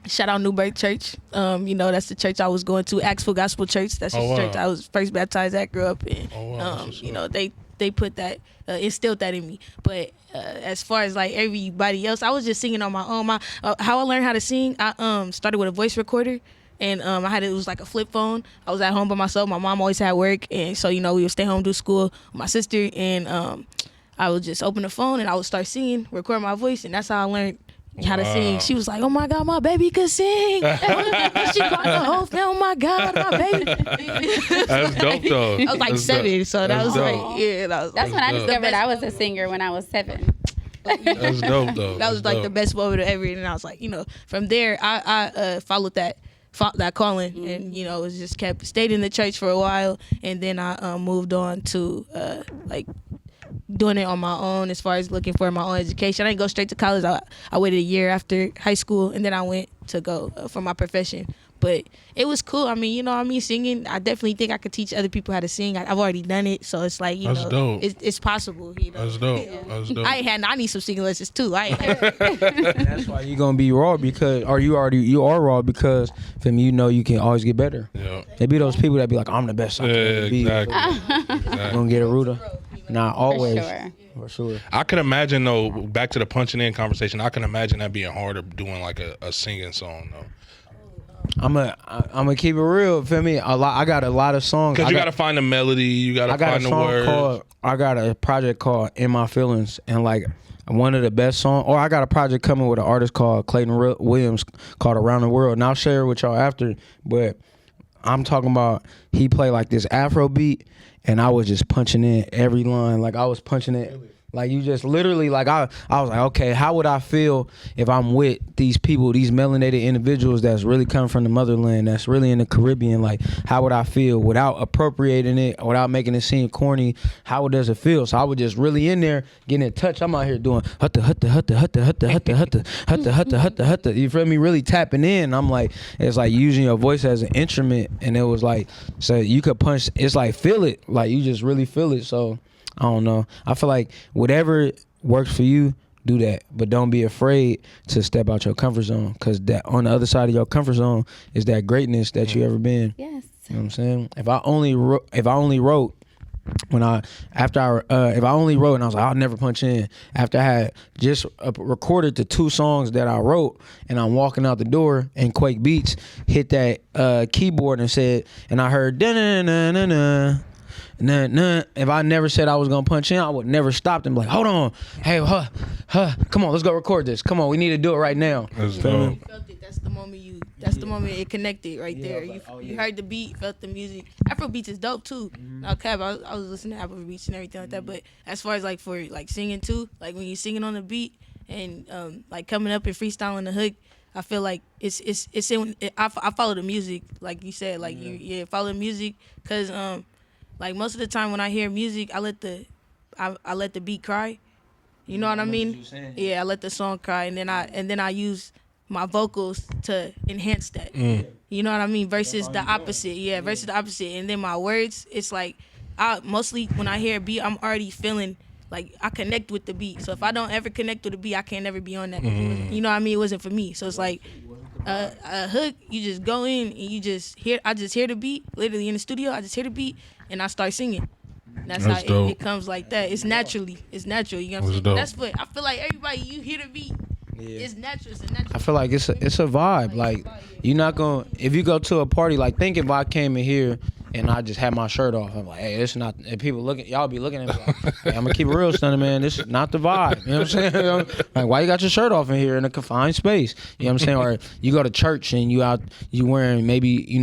Shout out Newburgh Church. That's the church I was going to. Axville Gospel Church. That's Oh, the church wow. I was first baptized at. Grew up in. Oh, wow, that's what's up. They put that instilled that in me. But as far as like everybody else, I was just singing on my own. How I learned how to sing, I started with a voice recorder. And it was like a flip phone. I was at home by myself. My mom always had work, and so we would stay home, do school with my sister, and I would just open the phone and I would start singing, record my voice, and that's how I learned how to sing. She was like, "Oh my God, my baby could sing." She called the whole film. Oh my God, my baby. That's dope though. I was like That's 7, dope. so that That's was dope. like, yeah, that was That's when I dope. discovered I was a singer when I was 7. That's dope though. that was like the best moment of ever. And I was like, from there, I followed that calling, and it was just stayed in the church for a while, and then I moved on to like doing it on my own as far as looking for my own education. I didn't go straight to college. I waited a year after high school, and then I went to go for my profession. But it was cool. I mean, singing, I definitely think I could teach other people how to sing. I've already done it, so it's like, That's dope. It's possible. That's dope. That's dope. I need some singing lessons too. That's why you're gonna be raw you are raw because for me, you can always get better. Yeah. They be those people that be like, I'm the best I can Yeah, ever be. exactly. You're gonna get a Ruta. Not always. sure. For sure. I can imagine though. Back to the punching in conversation. I can imagine that being harder doing like a singing song though. I'm gonna keep it real. Feel me? I got a lot of songs. Because you got to find the melody. You got to I got find a the song words. called. I got a project called "In My Feelings," and like one of the best songs. Or I got a project coming with an artist called Clayton Williams called "Around the World," and I'll share it with y'all after. But I'm talking about he played like this Afro beat, and I was just punching in every line. Like I was punching it. Like you just literally like I was like, okay, how would I feel if I'm with these people, these melanated individuals that's really come from the motherland, that's really in the Caribbean? Like how would I feel without appropriating it, without making it seem corny? How does it feel? So I was just really in there getting in touch. I'm out here doing hutta hutta hutta hutta hutta hutta hutta hutta hutta hutta hutta. You feel me? Really tapping in. I'm like, it's like using your voice as an instrument, and it was like, so you could punch. It's like feel it, like you just really feel it. So. I don't know. I feel like whatever works for you, do that. But don't be afraid to step out your comfort zone, because that on the other side of your comfort zone is that greatness that you ever been. Yes. You know what I'm saying? If I only wrote and I was like, I'll never punch in. After I had just recorded the 2 songs that I wrote, and I'm walking out the door, and Quake Beats hit that keyboard and said, and I heard da na na na na. Nah. If I never said I was gonna punch in, I would never stop them. Like, hold on, hey, come on, let's go record this. Come on, we need to do it right now. That's Feel me? dope. Felt it. That's the moment it connected right there. You heard the beat, felt the music. Afro beats is dope too. Okay, I was listening to Afro beats and everything like that. But as far as like for like singing too, like when you singing on the beat and like coming up and freestyling the hook, I feel like it's I follow the music, like you said, like you follow the music, cause like most of the time when I hear music, I let the beat cry. You know what I mean? Yeah, I let the song cry, and then I use my vocals to enhance that. You know what I mean? Versus the opposite. Yeah, versus the opposite. And then my words, it's like mostly when I hear a beat, I'm already feeling like I connect with the beat. So if I don't ever connect with the beat, I can't never be on that. You know what I mean? It wasn't for me. So it's like a hook, you just go in and you just hear. I just hear the beat, literally in the studio. I just hear the beat and I start singing. That's how dope. it comes like that. It's natural. You know what I'm saying? Dope. That's what I feel like. Everybody, you hear the beat. It's natural. It's a natural. I feel like it's a vibe. Like you're not gonna, if you go to a party, like think if I came in here and I just had my shirt off, I'm like, hey, it's not. And people looking, y'all be looking at me like, hey, I'm gonna keep it real, Stunner man. This is not the vibe. You know what I'm saying? Like, why you got your shirt off in here in a confined space? You know what I'm saying? Or you go to church and you wearing maybe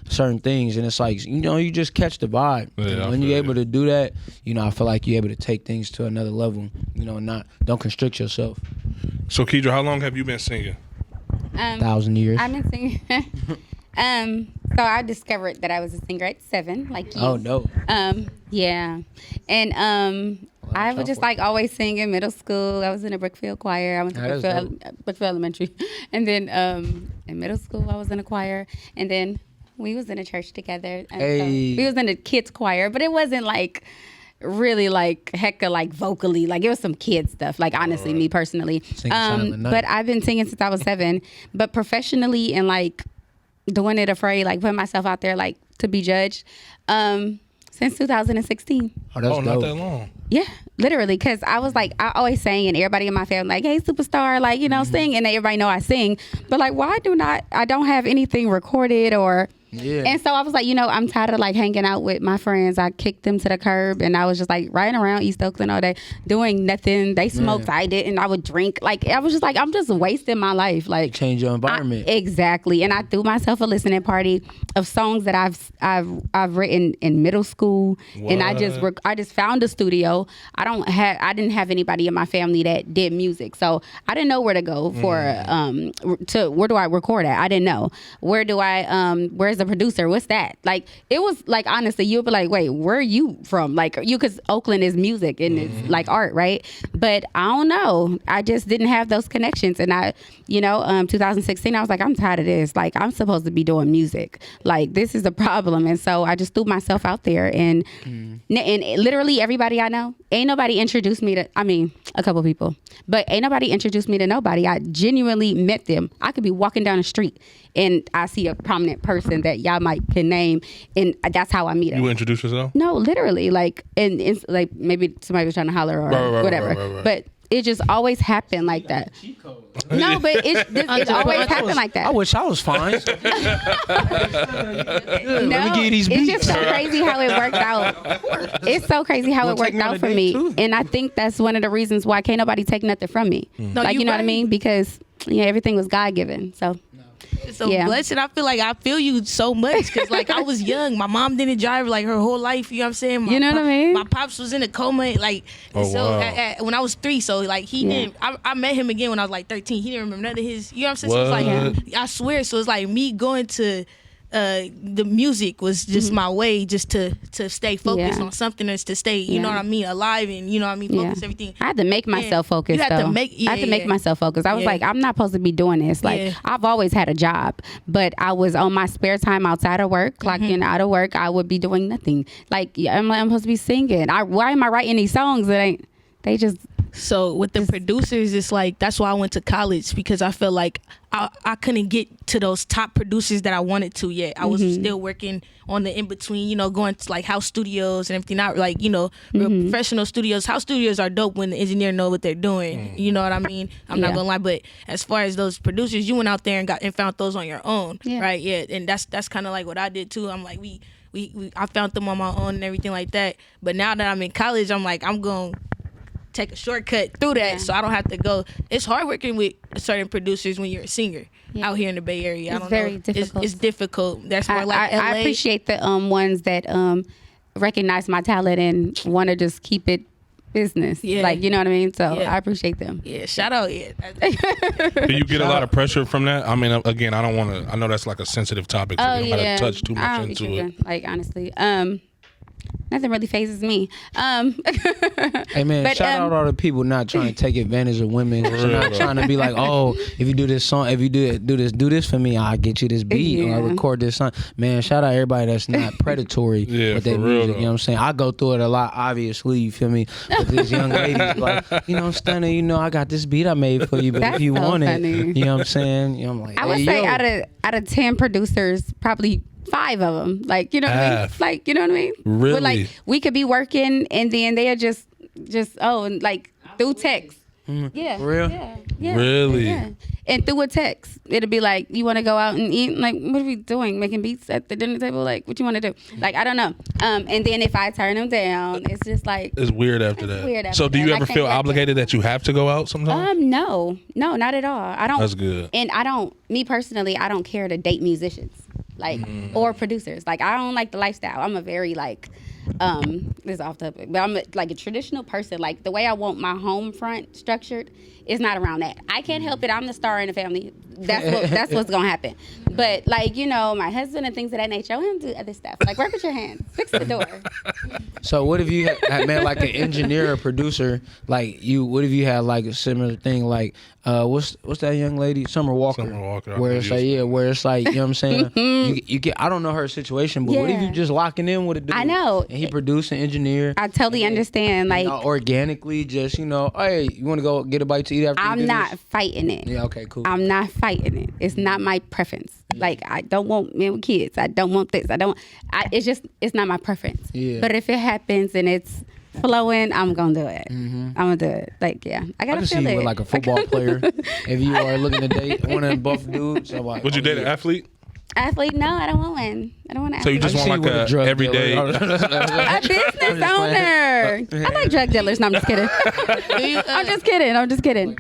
certain things, and it's like you just catch the vibe. Yeah, when you're able to do that, I feel like you're able to take things to another level. Don't constrict yourself. So Kedra, how long have you been singing? 1,000 years. I've been singing. So I discovered that I was a singer at 7, like you. Oh no. Yeah, and I was just like always sing in middle school. I was in a Brookfield choir. I went to Brookfield Elementary, and then in middle school I was in a choir, and then we was in a church together. And so we was in a kids choir, but it wasn't like really like hecka like vocally, like it was some kid stuff, like honestly, me personally. But I've been singing since I was 7, but professionally and like doing it afraid, like putting myself out there like to be judged since 2016. Oh, that's dope. Not that long. Yeah, literally, because I was like, I always sang, and everybody in my family like, hey, superstar, like, sing, and everybody know I sing, but like, why I don't have anything recorded or. Yeah. And so I was like, I'm tired of like hanging out with my friends. I kicked them to the curb, and I was just like riding around East Oakland all day doing nothing. They smoked, I didn't. I would drink. Like I was just like, I'm just wasting my life. Like change your environment. Exactly. And I threw myself a listening party of songs that I've written in middle school. What? And I just found a studio. I didn't have anybody in my family that did music, so I didn't know where to go for where do I record at? I didn't know. Where's the producer? What's that? Like it was like honestly, you'll be like, wait, where are you from? Like because Oakland is music and it's like art, right? But I don't know. I just didn't have those connections, and 2016, I was like, I'm tired of this. Like I'm supposed to be doing music. Like this is a problem, and so I just threw myself out there, and literally everybody I know, ain't nobody introduced me to. I mean, a couple people, but ain't nobody introduced me to nobody. I genuinely met them. I could be walking down the street and I see a prominent person that y'all can name, and that's how I meet them. You introduce yourself? No, literally, like, and it's like maybe somebody was trying to holler or whatever, right. But it just always happened like that. No, but it always happened like that. I wish I was fine. Let me give these beats. It's just so crazy how it worked out. It's so crazy how it worked out for me, and I think that's one of the reasons why can't nobody take nothing from me. Like you know what I mean? Because everything was God given. So. It's a blessing. I feel you so much because like I was young. My mom didn't drive like her whole life. You know what I'm saying? You know what I mean? My pops was in a coma. Like when I was 3. So like he didn't. I met him again when I was like 13. He didn't remember none of his. You know what I'm saying? So it's like I swear. So it's like me going to. The music was just my way just to stay focused on something is to stay, you know what I mean, alive and you know what I mean, focus everything. I had to make myself focus. I had to make myself focus. I was like, I'm not supposed to be doing this. Like I've always had a job, but I was on my spare time outside of work, clocking out of work, I would be doing nothing. Like I'm supposed to be singing. Why am I writing these songs that they just. So with the producers, it's like that's why I went to college because I felt like I couldn't get to those top producers that I wanted to yet. I was still working on the in between, going to like house studios and everything. Not like real professional studios. House studios are dope when the engineer know what they're doing. You know what I mean? I'm not gonna lie, but as far as those producers, you went out there and found those on your own, right? Yeah, and that's kind of like what I did too. I'm like I found them on my own and everything like that. But now that I'm in college, I'm like, I'm going to take a shortcut through that so I don't have to go. It's hard working with certain producers when you're a singer out here in the Bay Area. It's very difficult. It's difficult. That's more like LA. I appreciate the ones that recognize my talent and want to just keep it business. Yeah. Like, you know what I mean? So Yeah. I appreciate them. Yeah, shout out. Yeah. Do you get a lot of pressure from that? I mean, again, I don't want to. I know that's like a sensitive topic, so Oh, we don't yeah. have to touch too I much don't be into it. tripping, like, honestly. Nothing really phases me. Hey man, But, shout out all the people not trying to take advantage of women. So not trying to be like, oh, if you do this song, if you do this for me, I'll get you this beat or I'll record this song. Man, shout out everybody that's not predatory with their for real, music. though. You know what I'm saying? I go through it a lot, obviously. You feel me? But this young lady, like, Stunner, I got this beat I made for you, but That's if you so want funny. it, you know what I'm saying? I'm like, I would hey, say yo. out of 10 producers, probably 5 of them. Like, you know what I mean? Half. Like, you know what I mean? Really? But like, we could be working and then they are just and like through text. Yeah. For real? Yeah. Really? Yeah. And through a text, it'll be like, you want to go out and eat? Like, what are we doing? Making beats at the dinner table? Like, what you want to do? Like, I don't know. And then if I turn them down, it's just like, It's weird after that. weird after So, do that. you I ever can't feel get that. obligated that you have to go out sometimes? no, not at all. I don't. That's good. And me personally, I don't care to date musicians, like, or producers. Like, I don't like the lifestyle. I'm a very like, this is off topic, but I'm like a traditional person. Like, the way I want my home front structured is not around that. I can't help it. I'm the star in the family. That's what's gonna happen. But like, my husband and things of that nature, I want him to do other stuff. Like, work with your hands, fix the door. So what if you had man like an engineer or producer like you? What if you had like a similar thing like what's that young lady Summer Walker? Summer Walker, I Where know it's you like said. where it's like you know what I'm saying? you get I don't know her situation, but what if Yeah. you just locking in with a dude? I know. And he produced and engineer. I totally understand. Like, Organically, just hey, you want to go get a bite to eat after? you I'm do not this? fighting it. Yeah. Okay. Cool. I'm not fighting it. It's not my preference. Like, I don't want men with kids. I don't want this. It's not my preference. Yeah. But if it happens and it's flowing, I'm gonna do it. I'm gonna do it. Like, yeah, I I gotta can see feel you it. with like a football player. If you are looking to date one of them buff dudes, I'm like, Would you date an yeah. athlete? Athlete? No, I don't want one. I don't want an So you athlete. just I want can see you like with a drug a everyday. A business owner. I like drug dealers. No, I'm just kidding. I'm just kidding.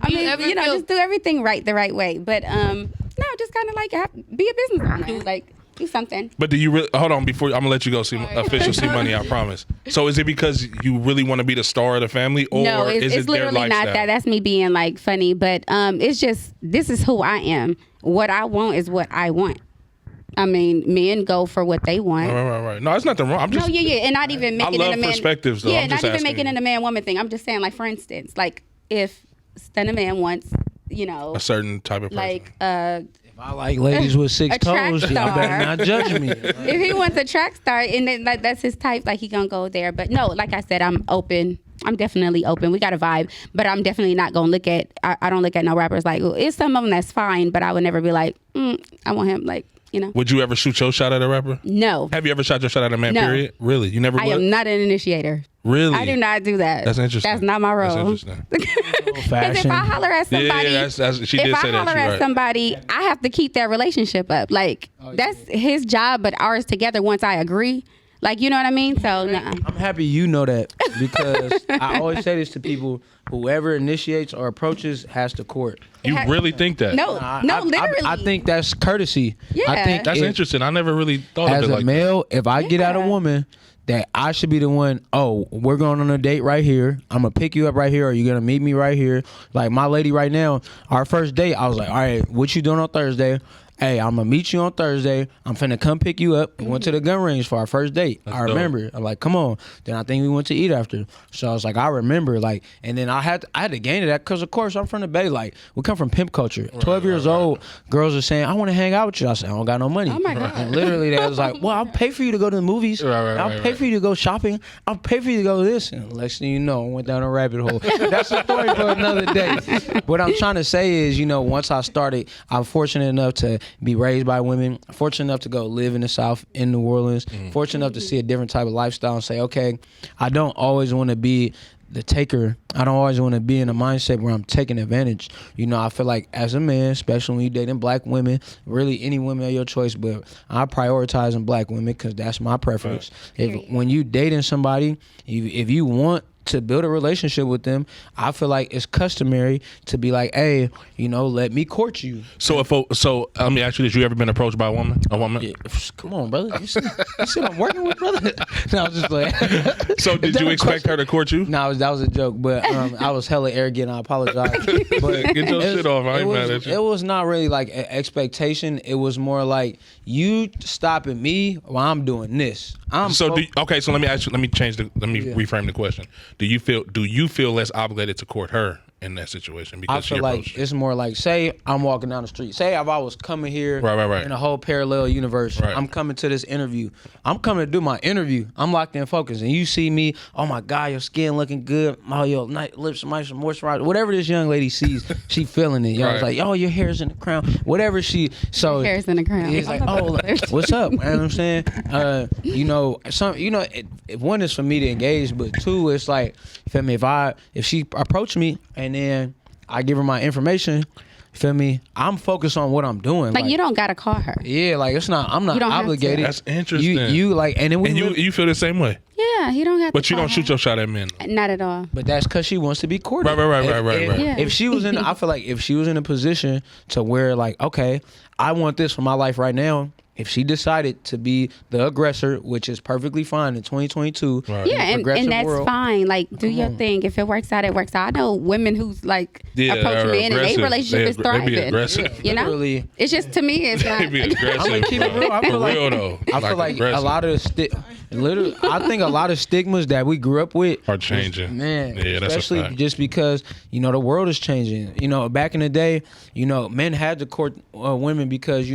I mean, ever feel- just do everything the right way. But no, just kind of like be a business owner. Like, do something. But do you really hold on before I'm gonna let you go see official see money? I promise. So is it because you really want to be the star of the family, or No, is it's it their literally lifestyle? not that. That's me being like funny, but it's just this is who I am. What I want is what I want. I mean, men go for what they want. Right. No, there's nothing wrong. I'm just. No, yeah, and not even making love it a man. perspectives, though. Yeah, I'm not just even asking making you. it a man-woman thing. I'm just saying, like, for instance, like if Stunner Man wants, A certain type of person. like If I like ladies with six A track toes, y'all star. better not judge me. if he wants a track star and then that's his type, like he gonna go there. But no, like I said, I'm open. I'm definitely open. We got a vibe, but I'm definitely not gonna look at. I don't look at no rappers like. It's some of them that's fine, but I would never be like, I want him. Like, Would you ever shoot your shot at a rapper? No, Have you ever shot your shot at a man? No. Period. Really? You never I would? am not an initiator. Really? I do not do that. That's interesting. That's not my role. That's interesting. Because if Fashion. I holler at somebody, Yeah, that's she if did I say that. holler You're at right. somebody, I have to keep that relationship up. Like, that's his job, but ours together once I agree. Like, you know what I mean? So, nah. I'm happy you know that because I always say this to people: whoever initiates or approaches has to court. You really think that? No, literally. I think that's courtesy. Yeah. I think That's if- interesting. I never really thought As of it a like male, if I get out a Yeah. woman, that I should be the one. Oh, we're going on a date right here. I'm gonna pick you up right here. Or you're gonna meet me right here. Like my lady right now, our first date, I was like, all right, what you doing on Thursday? Hey, I'm gonna meet you on Thursday. I'm finna come pick you up. We went to the gun range for our first date. I remember. I'm like, come on. Then I think we went to eat after. So I was like, I remember. Like, and then I had to gain to that because of course I'm from the Bay. Like, we come from pimp culture. 12 years old, girls are saying, I want to hang out with you. I said, I don't got no money. Oh, my God. And literally they was like, well, I'll pay for you to go to the movies. I'll pay for you to go shopping. I'll pay for you to go this. And next thing you know, I went down a rabbit hole. That's a story for another day. What I'm trying to say is, once I started, I'm fortunate enough to be raised by women, fortunate enough to go live in the South in New Orleans, fortunate enough to see a different type of lifestyle and say, okay, I don't always want to be the taker. I don't always want to be in a mindset where I'm taking advantage. You know, I feel like as a man, especially when you're dating black women, really any women of your choice, but I prioritizing black women because that's my preference. When you dating somebody, if you want to build a relationship with them, I feel like it's customary to be like, hey, you know, let me court you. So let me ask you this: you ever been approached by a woman? Yeah, come on, brother. You see what I'm working with, brother? No, I was just like. So did you expect her to court you? No, that was a joke, but I was hella arrogant. I apologize. But Get your shit off. I ain't mad at you. It was not really like an expectation. It was more like you stopping me while I'm doing this. So let me ask you. Let me reframe the question. Do you feel less obligated to court her in that situation because I feel like it's more like, say I'm walking down the street. Say if I was coming here right. in a whole parallel universe, right. I'm coming to this interview. I'm coming to do my interview. I'm locked in focus. And you see me, oh my God, your skin looking good. Oh, your lips, some moisturizer. Whatever this young lady sees, she feeling it. You know, it's like, oh, your hair's in the crown. Whatever your hair's in the crown. It's like, oh, what's up? You know what I'm saying? If one is for me to engage, but two, it's like, feel me, if she approach me and then I give her my information, feel me, I'm focused on what I'm doing. Like you don't gotta call her. Yeah, like I'm not obligated. That's interesting. You like, and then you feel the same way. Yeah, you don't have to. But you call don't shoot your shot at men. Not at all. But that's because she wants to be courted. Right. Yeah. If she was I feel like if she was in a position to where like, okay, I want this for my life right now. If she decided to be the aggressor, which is perfectly fine in 2022, right. Yeah, and that's world, fine. Like, do your thing. If it works out, it works out. I know women who's like approach men and their relationship is thriving. They be aggressive. You know, it's just to me, it's not. They be aggressive. I'm gonna keep it real. I feel like, real though. I feel like a lot of I think a lot of stigmas that we grew up with are changing. Yeah, that's especially a fact. just because the world is changing. Back in the day, men had to court women because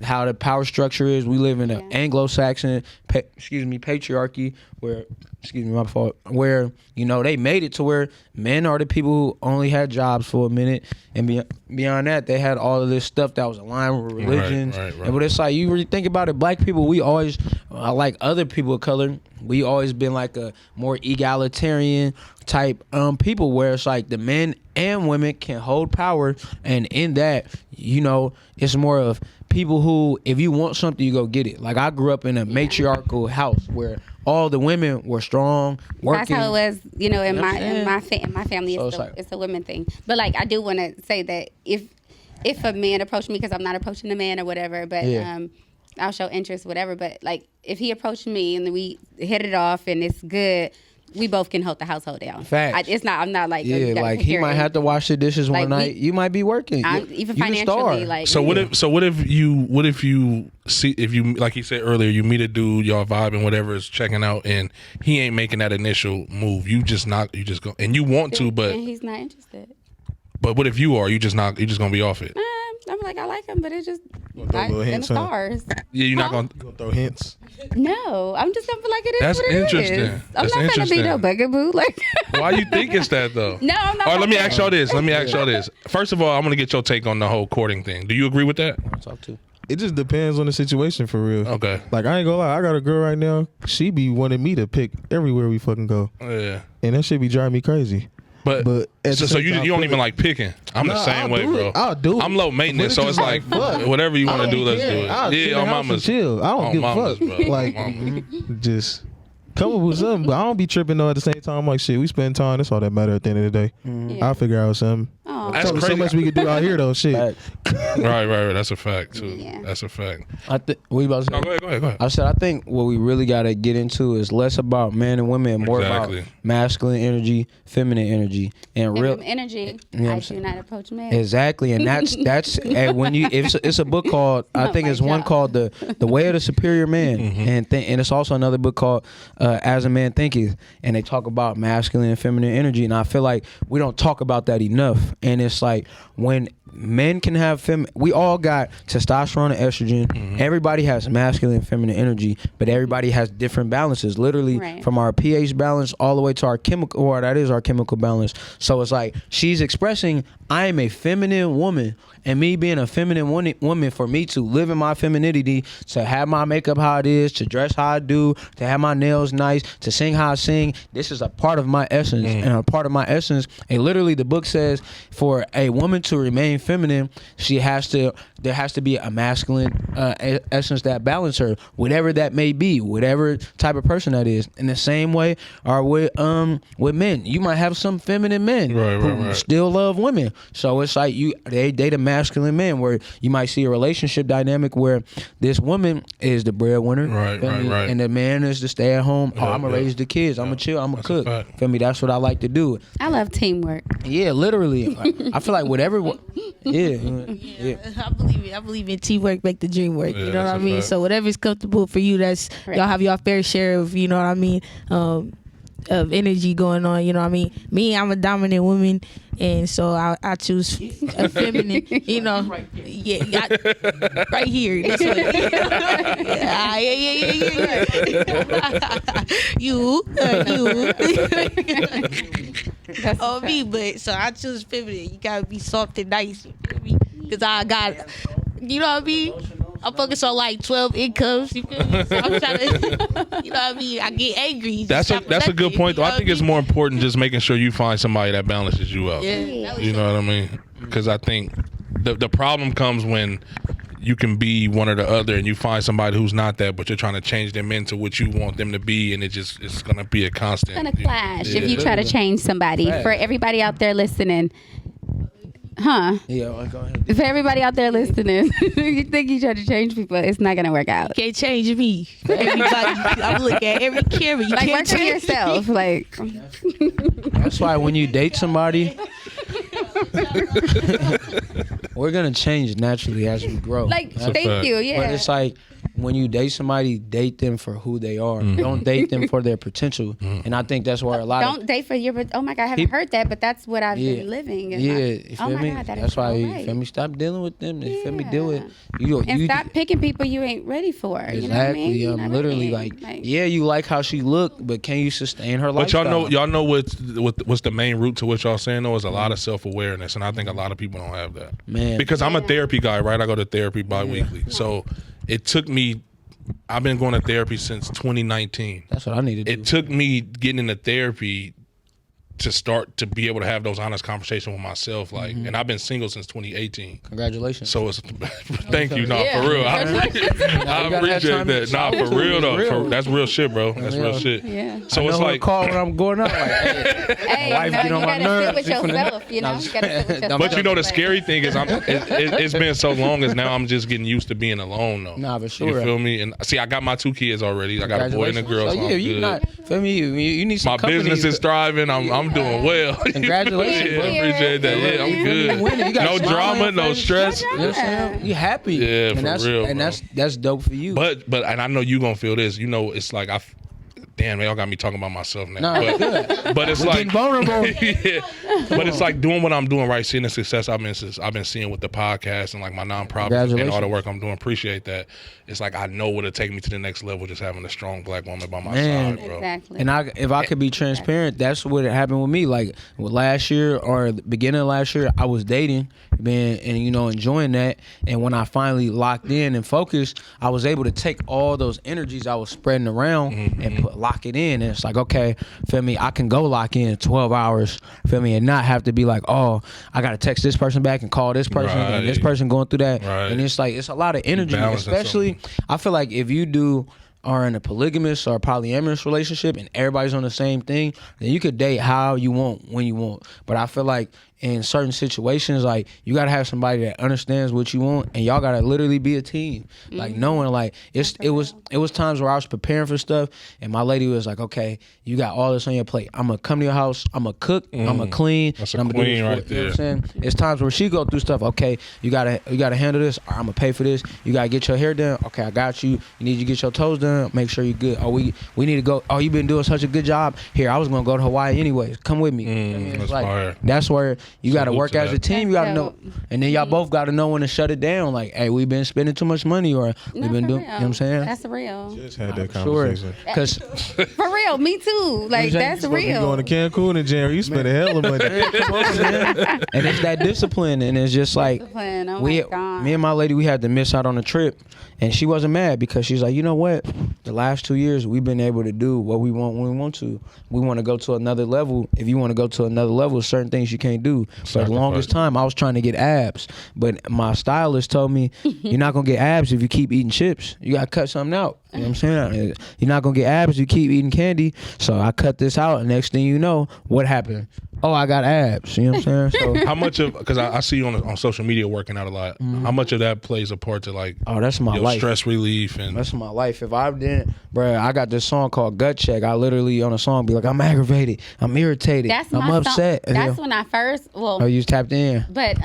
how the power structure is. We live in an Anglo-Saxon, patriarchy where, my fault, where, they made it to where men are the people who only had jobs for a minute. And beyond that, they had all of this stuff that was aligned with religions. Right. But it's like, you really think about it, black people, we always, like other people of color, we always been like a more egalitarian type people where it's like the men and women can hold power. And in that, it's more of people who, if you want something, you go get it. Like I grew up in a matriarchal house where all the women were strong, working. That's how it was, in my family. It's a women thing. But like, I do want to say that if a man approached me, because I'm not approaching a man or whatever, but I'll show interest, whatever. But like, if he approached me and we hit it off and it's good, we both can hold the household down. Facts. I'm not like, like he might have to wash the dishes one night. You might be working. Even financially, like. So what if you see, if you, like he said earlier, you meet a dude, y'all vibing, whatever, is checking out, and he ain't making that initial move. You just go, and you want to, but he's not interested. But what if you are? You just gonna be off it. I'm like, I like him, but it's just not in the stars. Yeah, you're not gonna throw hints. No, I'm just gonna feel like it is. That's what it interesting. Is. I'm not gonna be no bugaboo. Like, why you think it's that though? No, I'm not. All right, let me ask y'all this. First of all, I'm gonna get your take on the whole courting thing. Do you agree with that? I'll talk to. It just depends on the situation for real. Okay. Like I ain't gonna lie, I got a girl right now. She be wanting me to pick everywhere we fucking go. Yeah. And that shit be driving me crazy. But so you don't even like picking. I'm the same way, bro. I'll do it. I'm low maintenance, so it's like whatever you want to do, let's do it. Yeah, on mama's chill. I don't give a fuck. Bro. Like just come up with something, but I don't be tripping though. At the same time, I'm like shit. We spend time. That's all that matter at the end of the day. Yeah. I'll figure out something. That's crazy. So much we can do out here though. Shit. Right. That's a fact too. Yeah. That's a fact. What you about to say? No, go ahead. I said I think what we really gotta get into is less about men and women and more about masculine energy, feminine energy, and real energy. I do not approach men. Exactly, and that's and when you it's a book called I think it's one called the Way of the Superior Man, and it's also another book called As a Man Thinketh, and they talk about masculine and feminine energy, and I feel like we don't talk about that enough. And it's like when men can have we all got testosterone and estrogen. Everybody has masculine and feminine energy, but everybody has different balances, literally from our pH balance all the way to our chemical, or that is our chemical balance. So it's like she's expressing, I am a feminine woman, and me being a feminine woman, for me to live in my femininity, to have my makeup how it is, to dress how I do, to have my nails nice, to sing how I sing, this is a part of my essence. And a part of my essence, and literally the book says for a woman to remain feminine, there has to be a masculine essence that balance her, whatever that may be, whatever type of person that is. In the same way, or with men, you might have some feminine men who still love women. So it's like they date a masculine man, where you might see a relationship dynamic where this woman is the breadwinner, and the man is the stay at home. I'm gonna raise the kids. I'm gonna chill. I'm gonna cook. Feel me? That's what I like to do. I love teamwork. Yeah, literally. I feel like whatever. Yeah. I believe in teamwork make the dream work. You know what I mean? So whatever's comfortable for you, that's y'all have your fair share of. You know what I mean? Of energy going on. You know what I mean? Me, I'm a dominant woman, and so I choose a feminine. You know, right here. This way. You. That's me, but so I choose feminine. You gotta be soft and nice, because I got, you know what I mean. I'm focused on like 12 incomes. You feel me? So I'm trying to, you know what I mean? I get angry. That's a good point, though. I think it's more important just making sure you find somebody that balances you out. Yeah. You know what I mean? Because I think the problem comes when you can be one or the other, and you find somebody who's not that, but you're trying to change them into what you want them to be, and it's gonna be a constant. It's gonna clash if you try to change somebody. For everybody out there listening. Huh? Yeah, go ahead. For everybody out there listening, you think you try to change people, it's not gonna work out. Can't change me. Everybody, I'm looking at every camera. You Like, can't work on change yourself. Like, That's why when you date somebody, we're gonna change naturally as we grow. like, thank you. Yeah. But it's like when you date somebody, date them for who they are. Don't date them for their potential. And I think that's where a lot Don't date for your. Oh my God, I haven't heard that, but that's what I've been living. And you oh feel my me? God, that That's is why so you right. feel me. Stop dealing with them. You feel me? Deal with you. And stop picking people you ain't ready for. Exactly. You know what I mean? You know what I Literally mean? like, yeah, you like how she look, but can you sustain her But lifestyle? y'all know what's the main root to what y'all saying though is a lot of self-awareness, and I think a lot of people don't have that. Man. Because I'm a therapy guy, right? I go to therapy bi-weekly. So it took me, I've been going to therapy since 2019. That's what I need to do. It took me getting into therapy to start to be able to have those honest conversations with myself, like, and I've been single since 2018. Congratulations. So it's thank you, for real. I appreciate that. For real though. That's real shit, bro. That's real shit. Yeah. So it's like, call when I'm going out. Like, Hey, wife no, get on you my gotta nerves. sit with yourself. You know, you gotta sit with yourself. but you know the scary thing is it's been so long as now I'm just getting used to being alone though. Nah, for sure. You feel me? And see, I got my 2 kids already. I got a boy and a girl. So yeah, I'm you good. not feel me. You need some My company. business is thriving. I'm doing well. Congratulations. Yeah, I appreciate that. Yeah, I'm good. winning. You got No a smile on drama, your no face. stress. You know what I'm saying? You happy. Yeah, and for that's, real, and bro. that's dope for you. But and I know you gonna feel this. You know, it's like damn, y'all got me talking about myself now. Nah, but it's We're like getting vulnerable. yeah. But it's like doing what I'm doing, right? Seeing the success I've been seeing with the podcast and like my nonprofit and all the work I'm doing. Appreciate that. It's like I know what'll take me to the next level, just having a strong black woman by my side, bro. Exactly. And if I could be transparent, that's what happened with me. Like last year or the beginning of last year, I was dating, man, and enjoying that. And when I finally locked in and focused, I was able to take all those energies I was spreading around and lock it in. And it's like, okay, feel me, I can go lock in 12 hours, feel me, and not have to be like, oh, I got to text this person back and call this person and this person going through that. Right. And it's like, it's a lot of energy, especially, I feel like if you are in a polygamous or polyamorous relationship and everybody's on the same thing, then you could date how you want, when you want. But I feel like in certain situations, like you gotta have somebody that understands what you want, and y'all gotta literally be a team. Like knowing, like it was times where I was preparing for stuff, and my lady was like, "Okay, you got all this on your plate. I'm gonna come to your house. I'm gonna cook. I'm gonna clean. That's and a I'm gonna do queen this right for you." You know there. what I'm saying? It's times where she go through stuff. Okay, you gotta handle this. I'm gonna pay for this. You gotta get your hair done. Okay, I got you. You need to get your toes done. Make sure you're good. Oh, we need to go. Oh, you've been doing such a good job. Here, I was gonna go to Hawaii anyways. Come with me. I mean, it's that's like, fire. that's where you got to Salute work to as a that. team. You got to know, dope. and then y'all both got to know when to shut it down. Like, hey, we've been spending too much money, or No, we've been for doing. real. You know what I'm saying? That's real. Just had that Sure. conversation. Because For real, me too. Like, that's You real. going to Cancun and January, you spend a hell of money. come on, man. And it's that discipline, and it's just like Discipline, oh we, my God. me and my lady, we had to miss out on the trip, and she wasn't mad because she's like, you know what? The last 2 years we've been able to do what we want when we want to. We want to go to another level. If you want to go to another level, certain things you can't do. For the longest time, I was trying to get abs, but my stylist told me, you're not gonna get abs if you keep eating chips. You gotta cut something out. You know what I'm saying? You're not gonna get abs if you keep eating candy. So I cut this out, and next thing you know, what happened? Oh, I got abs. You know what I'm saying? So How much of, because I see you on social media working out a lot, how much of that plays a part to like oh, that's my your life. stress relief and That's my life. If I didn't, bruh, I got this song called Gut Check. I literally on a song be like, I'm aggravated, I'm irritated, That's I'm my upset. Song. That's when I first, well, Oh, you was tapped in. but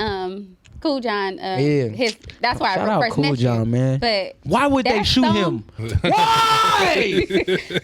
Cool John, Yeah. that's why Shout I out first Cool met John, you. man. But Why would they that shoot song- him? Why?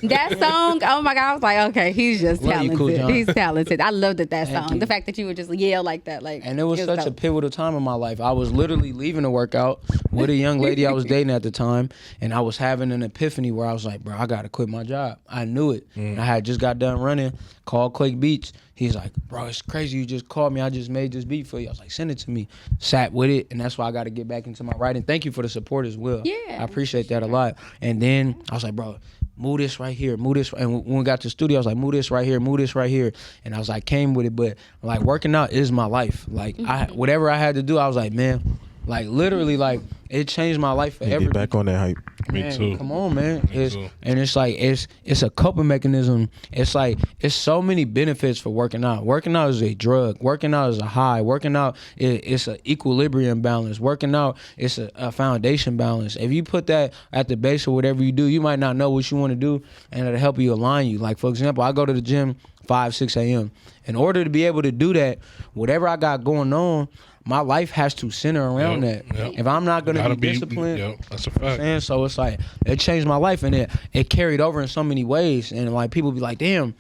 that song, oh my God, I was like, okay, he's just Love you, talented. Cool John. He's talented. I loved that Thank song. you. The fact that you would just yell like that, like, And it was such a dope. pivotal time in my life. I was literally leaving to work out with a young lady I was dating at the time, and I was having an epiphany where I was like, bro, I gotta quit my job. I knew it. And I had just got done running, called Quake Beats. He's like, bro, it's crazy you just called me. I just made this beat for you. I was like, send it to me. Sat with it, and that's why I got to get back into my writing. Thank you for the support as well. Yeah. I appreciate that a lot. And then I was like, bro, move this right here, move this. And when we got to the studio, I was like, move this right here, move this right here. And I was like, came with it. But like working out is my life. Like whatever I had to do, I was like, man, like literally, like it changed my life forever. Get back on that hype. me Man, too. Come on, man. Me too. And it's like it's a coping mechanism. It's like it's so many benefits for working out. Working out is a drug. Working out is a high. Working out it's an equilibrium balance. Working out it's a foundation balance. If you put that at the base of whatever you do, you might not know what you want to do, and it'll help you align you. Like for example, I go to the gym 5-6 a.m. In order to be able to do that, whatever I got going on, my life has to center around Yep, that. yep. If I'm not gonna Gotta be disciplined, Yep, that's a fact. and so it's like it changed my life, and it carried over in so many ways. And like people be like, damn,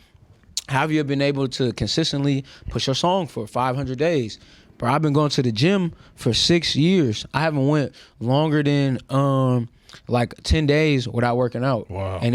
how have you been able to consistently push your song for 500 days? Bro, I've been going to the gym for 6 years. I haven't went longer than like 10 days without working out. Wow. And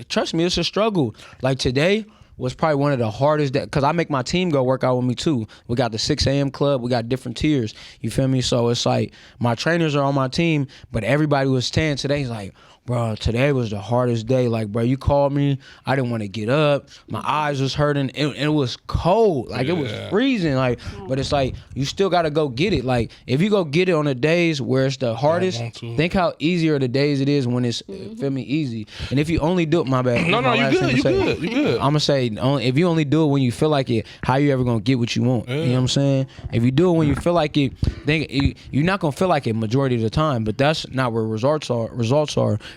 trust me, it's a struggle. Like today was probably one of the hardest because I make my team go work out with me too. We got the 6 a.m. club. We got different tiers. You feel me? So it's like my trainers are on my team, but everybody was saying today's like, bro, today was the hardest day. Like, bro, you called me. I didn't want to get up. My eyes was hurting. It was cold. Like, it was freezing. Like, but it's like, you still got to go get it. Like, if you go get it on the days where it's the hardest, want to. think how easier the days it is when it's, feel me, easy. And if you only do it, my bad. No, My you last good. thing to You say. good. You good. I'm going to say, if you only do it when you feel like it, how you ever going to get what you want? You know what I'm saying? If you do it when you feel like it, then you're not going to feel like it majority of the time, but that's not where results are.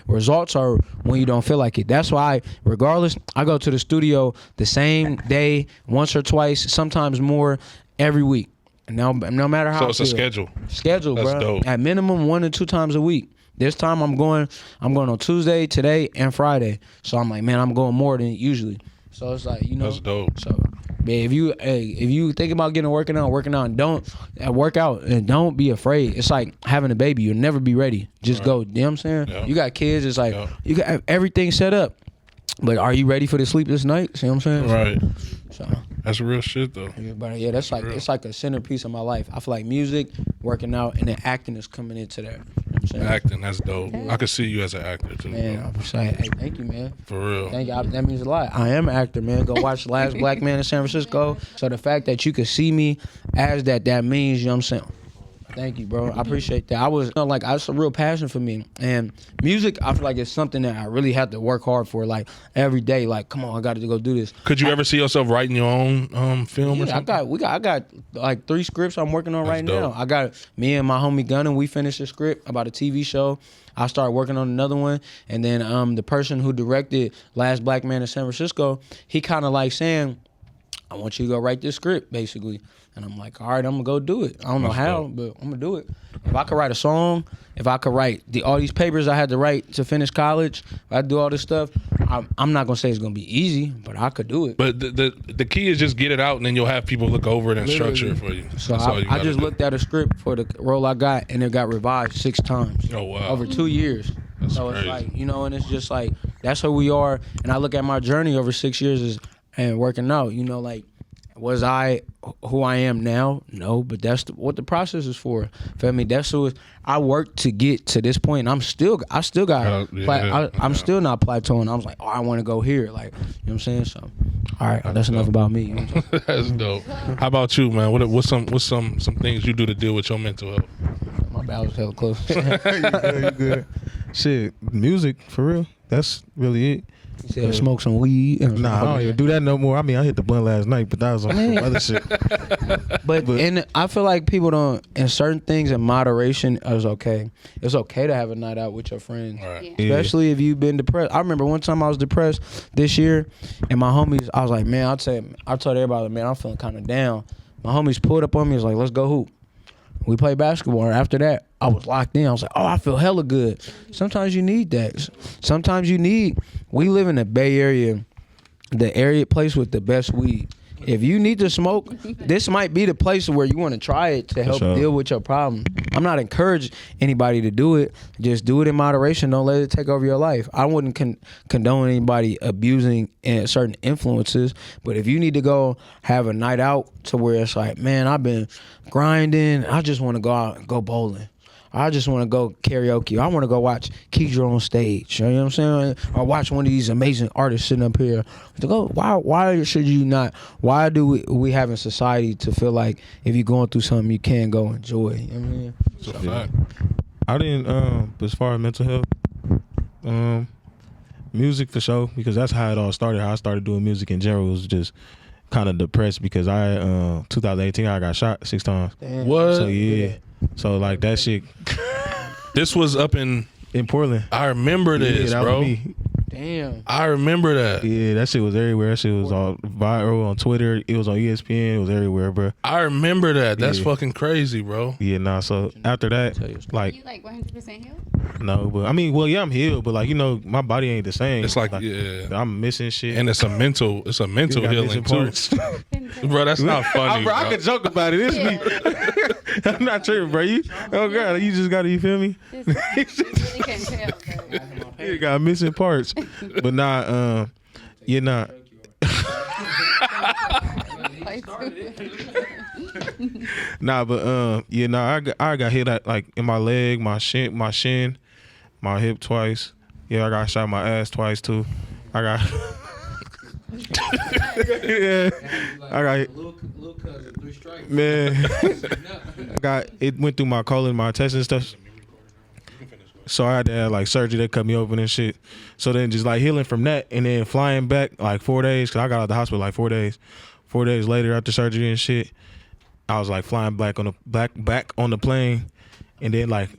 Results are when you don't feel like it. That's why, regardless, I go to the studio the same day, once or twice, sometimes more, every week. No matter how. So I it's a feel. schedule. Schedule, That's bro. dope. At minimum 1 to 2 times a week. This time I'm going on Tuesday, today, and Friday. So I'm like, man, I'm going more than usually. So it's like, That's dope. So, man, if you think about working out, and don't work out and don't be afraid. It's like having a baby. You'll never be ready. Just go. You know what I'm saying? Yeah. You got kids. It's like Yeah. you got everything set up. But are you ready for the sleepless night? See what I'm saying? Right. So, That's real shit though. but yeah, that's like it's like a centerpiece of my life. I feel like music, working out, and then acting is coming into that. You know what I'm saying? Acting, that's dope. I could see you as an actor too. Man, bro. I'm saying, hey, thank you, man. For real. Thank you. That means a lot. I am an actor, man. Go watch Last Black Man in San Francisco. So the fact that you could see me as that means, you know what I'm saying? Thank you, bro. I appreciate that. I was like, it's a real passion for me. And music, I feel like it's something that I really have to work hard for, like every day. Like, come on, I got to go do this. Could you ever see yourself writing your own film or Yeah, something? I got like 3 scripts I'm working on right dope. now. I got me and my homie Gunna. We finished a script about a TV show. I started working on another one, and then the person who directed Last Black Man in San Francisco, he kind of like saying, I want you to go write this script, basically. And I'm like, all right, I'm gonna go do it. I don't know how, but I'm gonna do it. If I could write a song, if I could write all these papers I had to write to finish college, if I do all this stuff, I'm not gonna say it's gonna be easy, but I could do it. But the key is just get it out, and then you'll have people look over it and structure it for you. So That's all you I gotta just do. looked at a script for the role I got, and it got revised 6 times. Oh, wow. Over 2 years. That's so crazy. it's like, and it's just like, that's who we are. And I look at my journey over 6 years and working out, like, was I who I am now? No, but that's what the process is for. Feel me? That's who I worked to get to this point. And I still got. I'm still not plateauing. I was like, I want to go here. Like, you know what I'm saying? So, all right, that's enough about me. That's dope. How about you, man? What's some things you do to deal with your mental health? My bad, I was hella close. You good. Shit, music for real. That's really it. You said smoke some weed. Nah, I don't even do that no more. I mean, I hit the blunt last night, but that was on some other shit. But and I feel like people don't, in certain things in moderation is okay. It's okay to have a night out with your friends. Right. Yeah. Especially if you've been depressed. I remember one time I was depressed this year, and my homies, I was like, man, I told everybody, man, I'm feeling kind of down. My homies pulled up on me, was like, let's go hoop. We played basketball, and after that, I was locked in. I was like, I feel hella good. Sometimes you need that. Sometimes we live in the Bay Area, the place with the best weed. If you need to smoke, this might be the place where you want to try it to help deal with your problem. I'm not encouraging anybody to do it. Just do it in moderation. Don't let it take over your life. I wouldn't condone anybody abusing certain influences. But if you need to go have a night out to where it's like, man, I've been grinding. I just want to go out and go bowling. I just want to go karaoke. I want to go watch Keidra on stage. You know what I'm saying? Or watch one of these amazing artists sitting up here. To go, why should you not? Why do we have in society to feel like if you're going through something, you can go enjoy? You know what I mean? It's a fact. I didn't, as far as mental health, music for sure, because that's how it all started. How I started doing music in general was just kind of depressed because 2018, I got shot 6 times. Damn. What? So, yeah. So, like, that shit. This was up in Portland. I remember this, that bro. was me. Damn. I remember that. Yeah, that shit was everywhere. That shit was all viral on Twitter. It was on ESPN. It was everywhere, bro. I remember that. That's Yeah. fucking crazy, bro. Yeah, nah. So after that, like, You like 100% healed? no, but I mean, well, yeah, I'm healed, but like, my body ain't the same. It's like, yeah. I'm missing shit. And it's a mental You got healing missing too. parts. Bro, that's not funny, Bro, bro. I can joke about it. It's me. I'm not tripping, bro. Oh god, you just gotta, you feel me? You really can't tell, bro. You got missing parts, but not. You're not. Nah, but I got hit at, like, in my leg, my shin, my hip twice. Yeah, I got shot in my ass twice too. I got. Yeah, I got. Little cousin, 3 strikes. Man, it went through my colon, my intestines and stuff. So I had to have like surgery that cut me open and shit. So then just like healing from that and then flying back like 4 days, cause I got out of the hospital like 4 days. 4 days later after surgery and shit, I was like flying back on the plane, and then like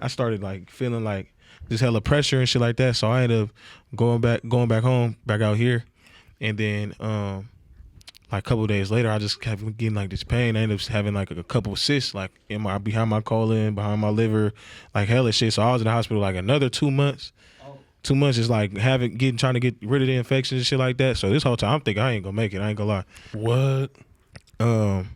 I started like feeling like just hella pressure and shit like that. So I ended up going back home, back out here, and then like a couple of days later, I just kept getting like this pain. I ended up having like a couple of cysts, like behind my colon, behind my liver, like hella shit. So I was in the hospital like another 2 months. 2 months is like trying to get rid of the infections and shit like that. So this whole time I'm thinking I ain't gonna make it. I ain't gonna lie. What? And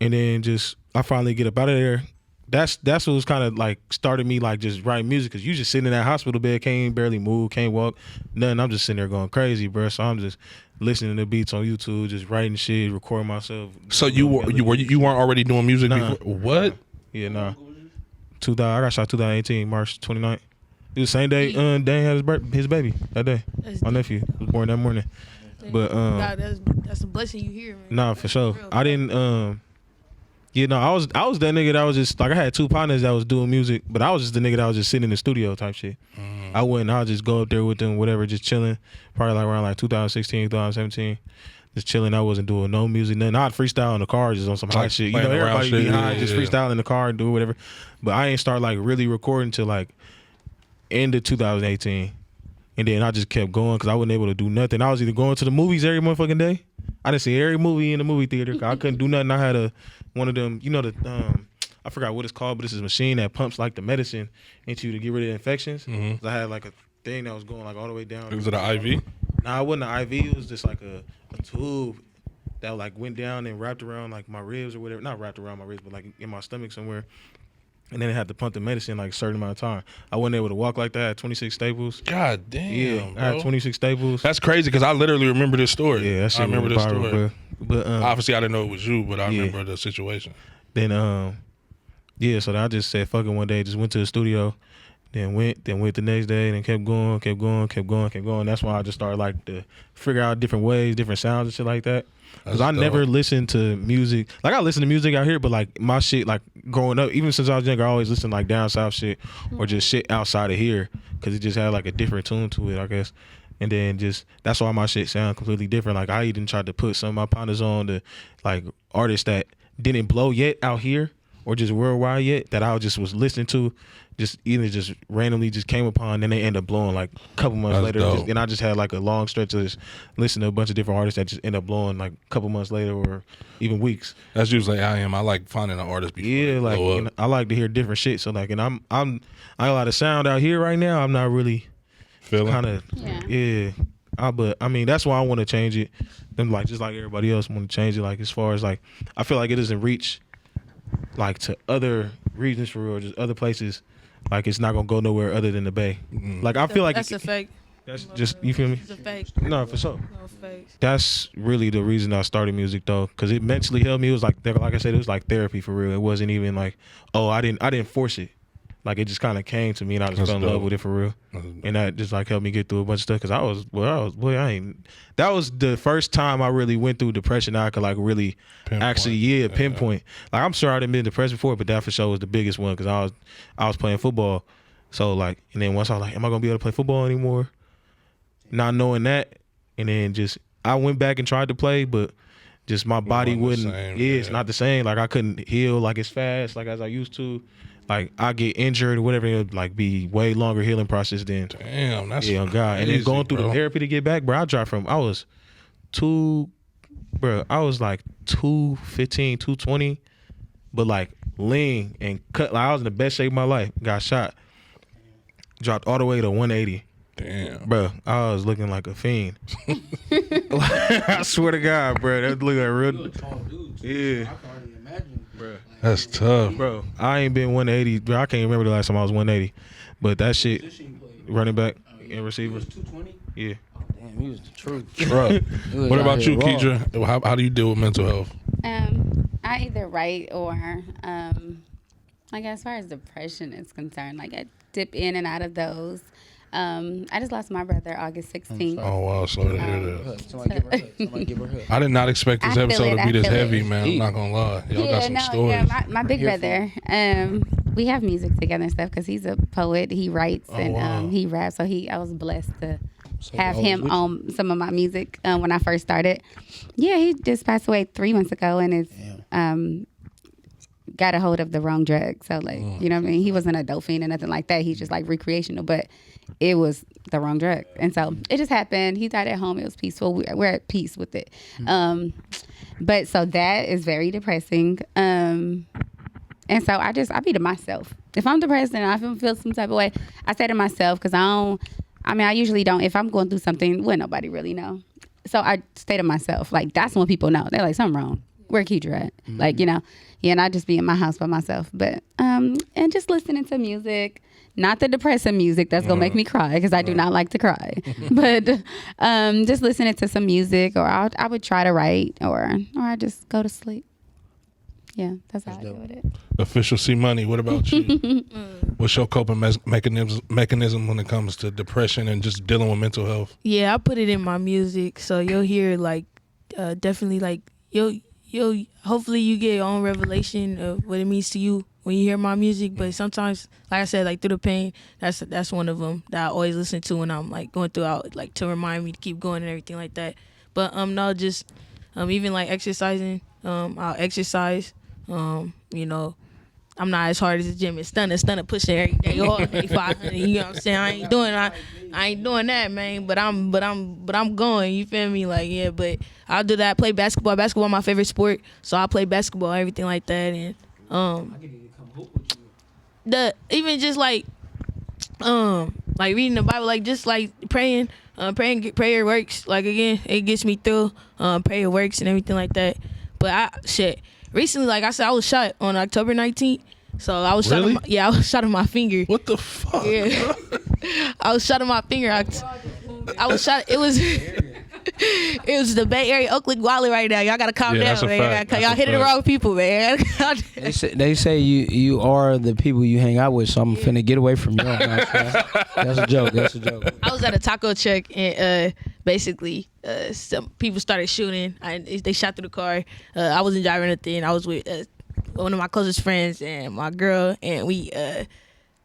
then just I finally get up out of there. That's what was kind of like started me like just writing music, because you just sitting in that hospital bed, can't barely move, can't walk, nothing. I'm just sitting there going crazy, bro. So I'm just listening to beats on YouTube, just writing shit, recording myself. So you weren't already doing music Nah. before? What? Yeah, nah. I got shot 2018, March 29th. It was the same day Dan had his baby that day. That's My nephew was born that morning. But God, that's a blessing you hear, man. nah, for sure. Real. I didn't I was that nigga that was just like, I had 2 partners that was doing music, but I was just the nigga that was just sitting in the studio type shit. I'll just go up there with them, whatever, just chilling. Probably like around like 2016, 2017. Just chilling. I wasn't doing no music, nothing. I'd freestyle in the car just on some high Like shit. You playing know, around everybody be shit, high, yeah, just yeah. freestyle in the car and do whatever. But I ain't start like really recording till like end of 2018. And then I just kept going because I wasn't able to do nothing. I was either going to the movies every motherfucking day. I didn't see every movie in the movie theater. 'Cause I couldn't do nothing. I had one of them, I forgot what it's called, but it's this machine that pumps like the medicine into you to get rid of infections. Mm-hmm. So I had like a thing that was going like all the way down. Was it an IV? Nah, it wasn't an IV. It was just like a tube that like went down and wrapped around like my ribs or whatever. Not wrapped around my ribs, but like in my stomach somewhere. And then it had to pump the medicine like a certain amount of time. I wasn't able to walk like that. I had 26 staples. God damn, Yeah, bro. I had 26 staples. That's crazy because I literally remember this story. Yeah, that shit I remember this viral, story. But Obviously, I didn't know it was you, but I Yeah. remember the situation. then so then I just said fuck it one day. Just went to the studio. Then went the next day, and then kept going. That's when I just started like to figure out different ways, different sounds and shit like that. Because I That's never dope. listened to music. Like I listen to music out here, but like my shit, like growing up, even since I was younger, I always listened like down south shit or just shit outside of here, because it just had like a different tune to it, I guess. And then just that's why my shit sound completely different. Like I even tried to put some of my partners on to like artists that didn't blow yet out here or just worldwide yet, that I just was listening to, just either just randomly just came upon, and they end up blowing like a couple months That's later. dope. And I just had like a long stretch of just listening to a bunch of different artists that just end up blowing like a couple months later or even weeks. That's usually I am. I like finding an artist before Yeah, they like blow and up. I like to hear different shit. So like, and I got a lot of sound out here right now. I'm not really Feeling? kind of but I mean that's why I want to change it. Then like just like everybody else want to change it. Like as far as like I feel like it doesn't reach like to other regions for real, or just other places. Like it's not gonna go nowhere other than the Bay. Like I feel like That's a fact. that's just, you feel me? It's a fact. No, for sure. No facts. That's really the reason I started music though, because it mentally helped me. It was like I said, it was like therapy for real. It wasn't even like, oh, I didn't force it. Like it just kind of came to me, and I just That's fell in dope. love with it for real. That's dope. And that just like helped me get through a bunch of stuff. Because that was the first time I really went through depression. I could like really Pinpoint. pinpoint. Like I'm sure I'd been depressed before, but that for sure was the biggest one, because I was playing football. So like, and then once I was like, am I gonna be able to play football anymore? Not knowing that, and then just I went back and tried to play, but just my body wasn't the wouldn't. same, It's yeah. not the same. Like I couldn't heal like as fast like as I used to. Like I get injured or whatever, it would like be way longer healing process than Damn, that's on God. And then crazy, going through bro. the therapy to get back, bro. I dropped from I was like 215, 220, but like lean and cut. Like I was in the best shape of my life. Got shot, dropped all the way to 180. Damn. Bro, I was looking like a fiend. I swear to God, bro, that look like real. Yeah, That's tough. bro, I ain't been 180. Bro, I can't remember the last time I was 180. But that shit, running back and receiver. 220. Yeah. Damn, he was the truth. Truck. He was What out about here you, raw. Keidra? How do you deal with mental health? I either write or, like as far as depression is concerned, like I dip in and out of those. I just lost my brother August 16th. Oh wow, sorry to hear that. Somebody give her a hug. Somebody give her a hug. I did not expect this I feel episode it, to I be this feel it. heavy, man. I'm not gonna lie. Y'all got some stories. my big Here for brother, we have music together and stuff because he's a poet. He writes and wow. he raps. So I was blessed to So have always him with you. on some of my music when I first started. Yeah, he just passed away 3 months ago, and it's got a hold of the wrong drug. So like, you know what I mean? He wasn't a dope fiend or nothing like that. He's just like recreational, but it was the wrong drug. And so it just happened. He died at home. It was peaceful. We're at peace with it. But so that is very depressing. And so I be to myself. If I'm depressed and I feel some type of way, I say to myself, because I usually don't, if I'm going through something, well, nobody really know. So I stay to myself. Like, that's when people know. They're like, something wrong. Where Keidra at? Like, you know, and I just be in my house by myself. But, and just listening to music, not the depressing music that's going to make me cry, because I do not like to cry. But just listening to some music, or I would try to write, or I just go to sleep. Yeah, that's how I do with it. Official C Money. What about you? What's your coping mechanism when it comes to depression and just dealing with mental health? Yeah, I put it in my music, so you'll hear like definitely like you'll hopefully you get your own revelation of what it means to you when you hear my music. But sometimes, like I said, like through the pain, that's one of them that I always listen to when I'm like going throughout, like to remind me to keep going and everything like that. But no, just even like exercising, I'll exercise, you know, I'm not as hard as the gym and stunner pushing every day, all day 500. You know what I'm saying? I ain't doing that, man. But I'm going. You feel me? Like, yeah. But I'll do that. Play basketball. Basketball my favorite sport, so I play basketball, everything like that. And even just like reading the Bible, like just like praying. Prayer works. Like, again, it gets me through. Prayer works and everything like that. But recently, like I said, I was shot on October 19th. So I was shot. Really? I was shot in my finger. What the fuck? Yeah, I was shot in my finger. I was shot. It was the Bay Area, Oakland, Wally right now. Y'all gotta calm Yeah, down, man. Y'all hitting the wrong people, man. They say you are the people you hang out with, so I'm finna get away from you. That's a joke. I was at a taco truck and basically some people started shooting. They shot through the car. I wasn't driving anything. I was with one of my closest friends and my girl, and we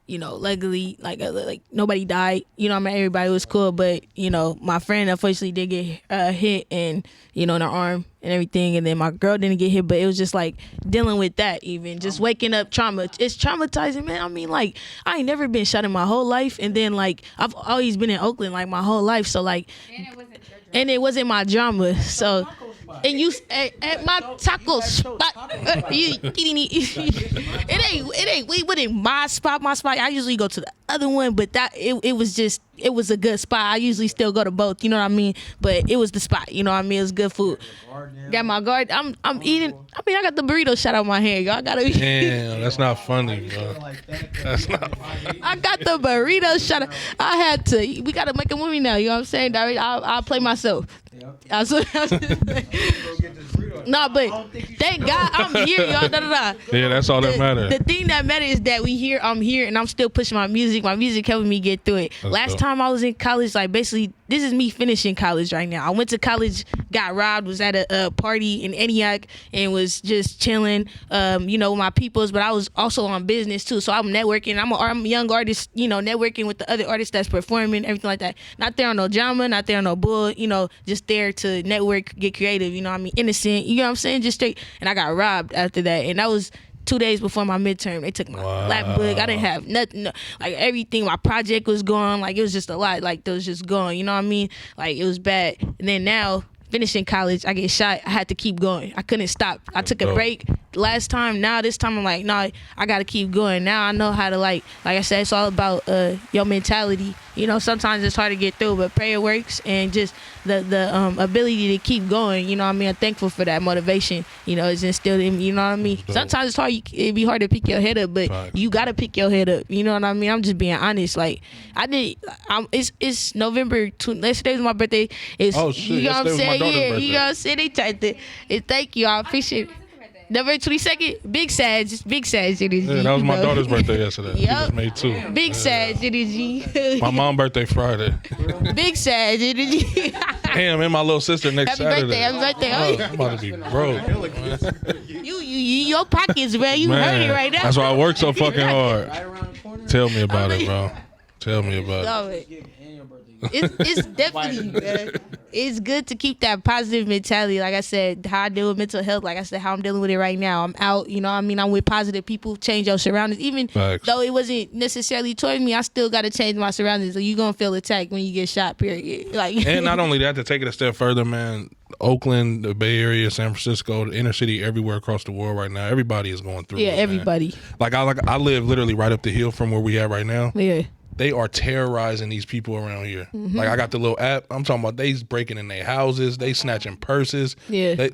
luckily like nobody died. You know, I mean, everybody was cool, but my friend unfortunately did get hit and in the arm and everything, and then my girl didn't get hit, but it was just like dealing with that, even just waking up trauma. It's traumatizing, man. I mean, like, I ain't never been shot in my whole life, and then like I've always been in Oakland like my whole life, so like, and it wasn't my drama, so. And you at my taco spot, it ain't. We wasn't my spot. I usually go to the other one, but it was a good spot. I usually still go to both. You know what I mean? But it was the spot. You know what I mean? It was good food. Got my guard. I'm eating. I mean, I got the burrito shot out my hand. Y'all gotta. Damn, that's not funny, bro. That's not funny. I got the burrito shot. I had to. We gotta make a movie now. You know what I'm saying? I'll play myself. Nah, but thank God I'm here, y'all. Yeah, that's all that matters. The thing that matters is that I'm here, and I'm still pushing my music. My music helping me get through it. Last time I was in college, like basically, this is me finishing college right now. I went to college, got robbed, was at a party in Antioch, and was just chilling, with my peoples. But I was also on business too, so I'm networking. I'm a young artist, networking with the other artists that's performing, everything like that. Not there on no drama, not there on no bull, just there to network, get creative. You know what I mean? Innocent. You know what I'm saying? Just straight. And I got robbed after that, and that was 2 days before my midterm. They took my lap book. I didn't have nothing. Like, everything. My project was gone. Like, it was just a lot. Like, it was just gone. You know what I mean? Like, it was bad. And then now, finishing college, I get shot. I had to keep going. I couldn't stop. I took a break last time. Now this time I'm like, no, I gotta keep going. Now I know how to like I said, it's all about your mentality. Sometimes it's hard to get through, but prayer works, and just the ability to keep going. You know what I mean? I'm thankful for that motivation. It's instilled in me. You know what I mean? Sometimes it's hard. It'd be hard to pick your head up, but you gotta pick your head up. You know what I mean? I'm just being honest. Like, it's November 2. Yesterday was my birthday. Oh shit! You know what I'm saying? Yeah, you know what I'm saying? They tried to. Thank you. I appreciate it. November 22nd, big Sag energy. Yeah, that was my daughter's birthday yesterday. She Yep. was May 2. Big Sag energy. My mom's birthday Friday. Big Sag energy. Damn, and my little sister next Saturday. Happy birthday. Oh, I'm about to be broke. Your pockets, man. You heard it right now. That's why I work so fucking hard. Tell me about it, bro. Tell me about it. It's definitely, man. It's good to keep that positive mentality. Like I said, how I deal with mental health. Like I said, how I'm dealing with it right now. I'm out, I'm with positive people. Change your surroundings. Even though it wasn't necessarily towards me, I still got to change my surroundings. So you're going to feel attacked when you get shot, period. Like, and not only that, to take it a step further, man, Oakland, the Bay Area, San Francisco, the inner city, everywhere across the world right now, everybody is going through it, everybody. Man. I live literally right up the hill from where we at right now. Yeah. They are terrorizing these people around here. Mm-hmm. Like, I got the little app. I'm talking about they's breaking in their houses. They snatching purses. Yeah. They,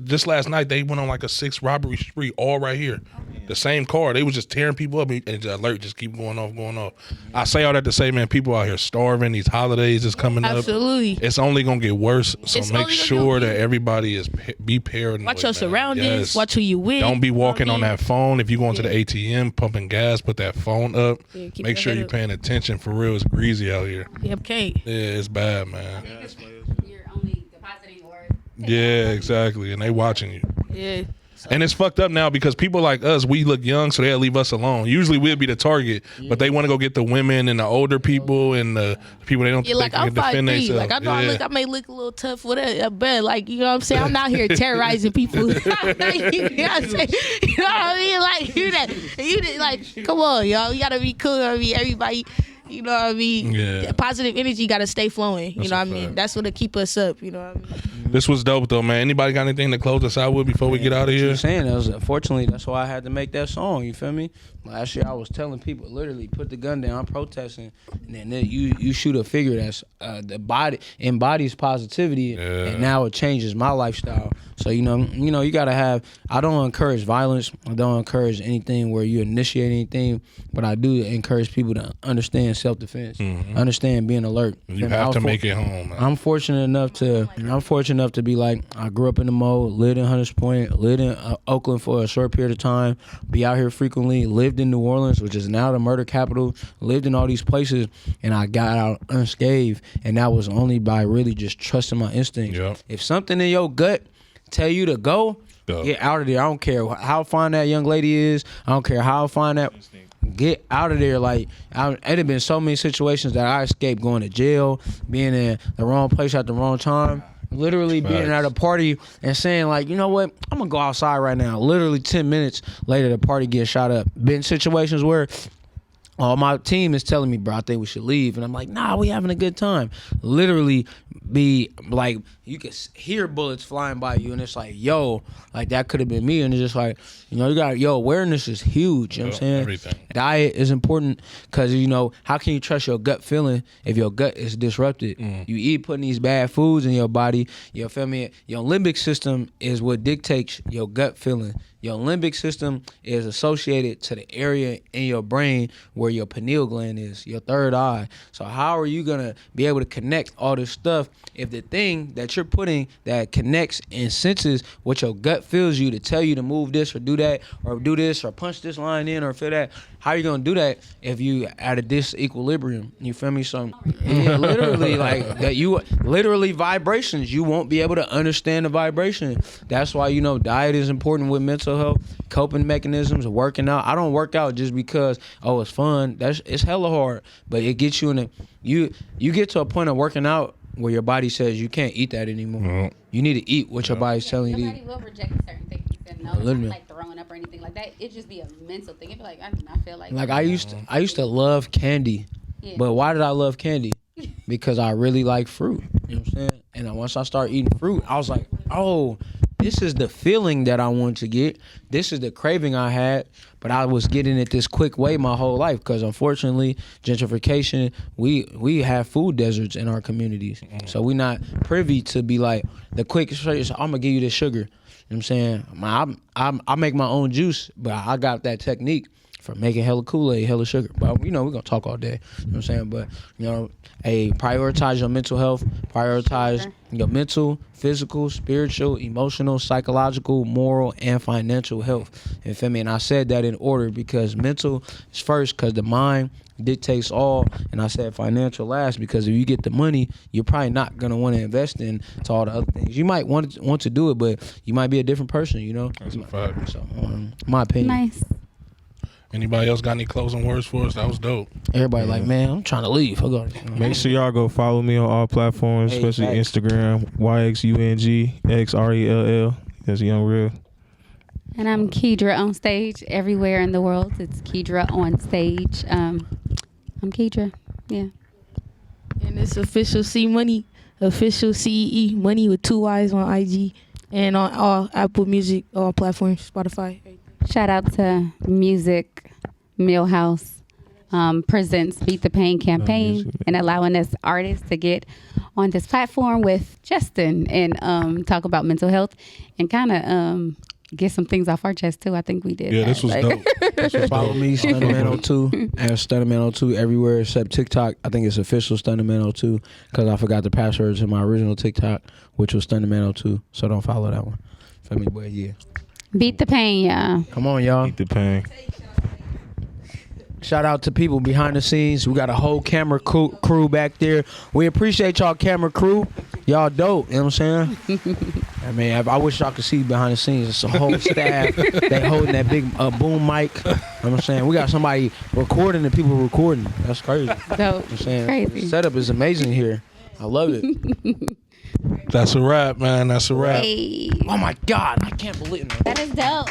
just last night, they went on like a 6 robbery spree all right here. The same car. They was just tearing people up, and the alert just keep going off. I say all that to say, man, people out here starving. These holidays is coming up. Absolutely. It's only going to get worse. So make sure that everybody be paranoid. Watch your man. surroundings. Yes. Watch who you with. Don't be walking on that phone. If you going to the ATM, pumping gas, put that phone up. Make sure you're paying attention. For real, it's greasy out here. Yep, can't. Yeah, it's bad, man. You're only depositing or Yeah, exactly. And they watching you. Yeah. And it's fucked up now because people like us, we look young, so they'll leave us alone. Usually we'll be the target, but they want to go get the women and the older people and the people they don't Yeah, think like they I'm can defend 5'3". themselves. Like I know I may look a little tough with a bed. Like, you know what I'm saying? I'm not here terrorizing people. You know what I'm saying? You know what I mean? Like like, come on, y'all. You gotta be cool. I mean, everybody. You know what I mean? Yeah. Positive energy got to stay flowing. You know what I mean? fact. That's what'll keep us up. You know what I mean? This was dope though, man. Anybody got anything to close us out with before we get out of here? I'm saying that was, unfortunately, that's why I had to make that song. You feel me? Last year I was telling people literally put the gun down. I'm protesting, and then you shoot a figure that's the body embodies positivity, and now it changes my lifestyle. So you know you gotta have. I don't encourage violence. I don't encourage anything where you initiate anything, but I do encourage people to understand self-defense, understand being alert. You have to make it home, man. I'm fortunate enough to be like, I grew up in the Mo, lived in Hunters Point, lived in Oakland for a short period of time, be out here frequently, lived in New Orleans, which is now the murder capital, lived in all these places, and I got out unscathed, and that was only by really just trusting my instincts. Yep. If something in your gut tell you to go, get out of there. I don't care how fine that young lady is. I don't care how fine that. Get out of there. Like, it had been so many situations that I escaped going to jail, being in the wrong place at the wrong time. Literally being at a party and saying, like, you know what, I'm gonna go outside right now. Literally 10 minutes later, the party gets shot up. Been situations where my team is telling me, bro, I think we should leave. And I'm like, nah, we having a good time. Literally be like, you can hear bullets flying by you, and it's like, yo, like that could have been me. And it's just like, you got, awareness is huge. You know what I'm saying? Everything. Diet is important because, how can you trust your gut feeling if your gut is disrupted? You eat putting these bad foods in your body, you feel me? Your limbic system is what dictates your gut feeling. Your limbic system is associated to the area in your brain where your pineal gland is, your third eye. So how are you going to be able to connect all this stuff if the thing that you're putting that connects and senses what your gut feels you to tell you to move this or do that or do this or punch this line in or feel that? How are you going to do that if you at a disequilibrium? You feel me? So literally like that, you literally vibrations. You won't be able to understand the vibration. That's why, diet is important with mental health, coping mechanisms, working out. I don't work out just because, it's fun. It's hella hard, but it gets you in a, you get to a point of working out where your body says you can't eat that anymore. You need to eat what your body's telling you to eat. Your body will reject certain things. And no, it's not like throwing up or anything like that. It just be a mental thing. It'd be like, I do not feel like I used to love candy. Yeah. But why did I love candy? Because I really like fruit. You know what I'm saying? And then once I started eating fruit, I was like, oh, this is the feeling that I want to get. This is the craving I had, but I was getting it this quick way my whole life because unfortunately, gentrification, we have food deserts in our communities. So we're not privy to be like, the quick, I'm going to give you this sugar. You know what I'm saying? I make my own juice, but I got that technique for making hella Kool-Aid, hella sugar. But, we're going to talk all day. You know what I'm saying? But, prioritize your mental health. Prioritize your mental, physical, spiritual, emotional, psychological, moral, and financial health. You feel me? And I said that in order because mental is first because the mind dictates all. And I said financial last because if you get the money, you're probably not going to want to invest in to all the other things. You might want to do it, but you might be a different person, That's a fact. So, my opinion. Nice. Anybody else got any closing words for us? That was dope. Everybody like, man, I'm trying to leave. Make sure y'all go follow me on all platforms, especially Instagram, YXUNGXRELL. That's Young Real. And I'm Kedra on stage everywhere in the world. It's Kedra on stage. I'm Kedra. Yeah. And it's official C Money, official CEE Money with 2 Y's on IG and on all Apple Music, all platforms, Spotify. Shout out to Music Millhouse presents Beat the Pain campaign and allowing us artists to get on this platform with Justin and talk about mental health and kind of get some things off our chest too. I think we did. Yeah, this was dope. Follow me, Stunnerman02, and Stunnerman02 everywhere except TikTok. I think it's official Stunnerman02 because I forgot the password to my original TikTok, which was Stunnerman02. So don't follow that one. Feel me, boy? Yeah. Beat the pain, y'all. Come on, y'all. Beat the pain. Shout out to people behind the scenes. We got a whole camera crew back there. We appreciate y'all camera crew. Y'all dope. You know what I'm saying? I mean, I wish y'all could see behind the scenes. It's a whole staff. They holding that big boom mic. You know what I'm saying? We got somebody recording and people recording. That's crazy. Dope. You know what I'm saying? Crazy. The setup is amazing here. I love it. That's a wrap, man. That's a wrap. Hey, Oh my God, I can't believe it. that is dope.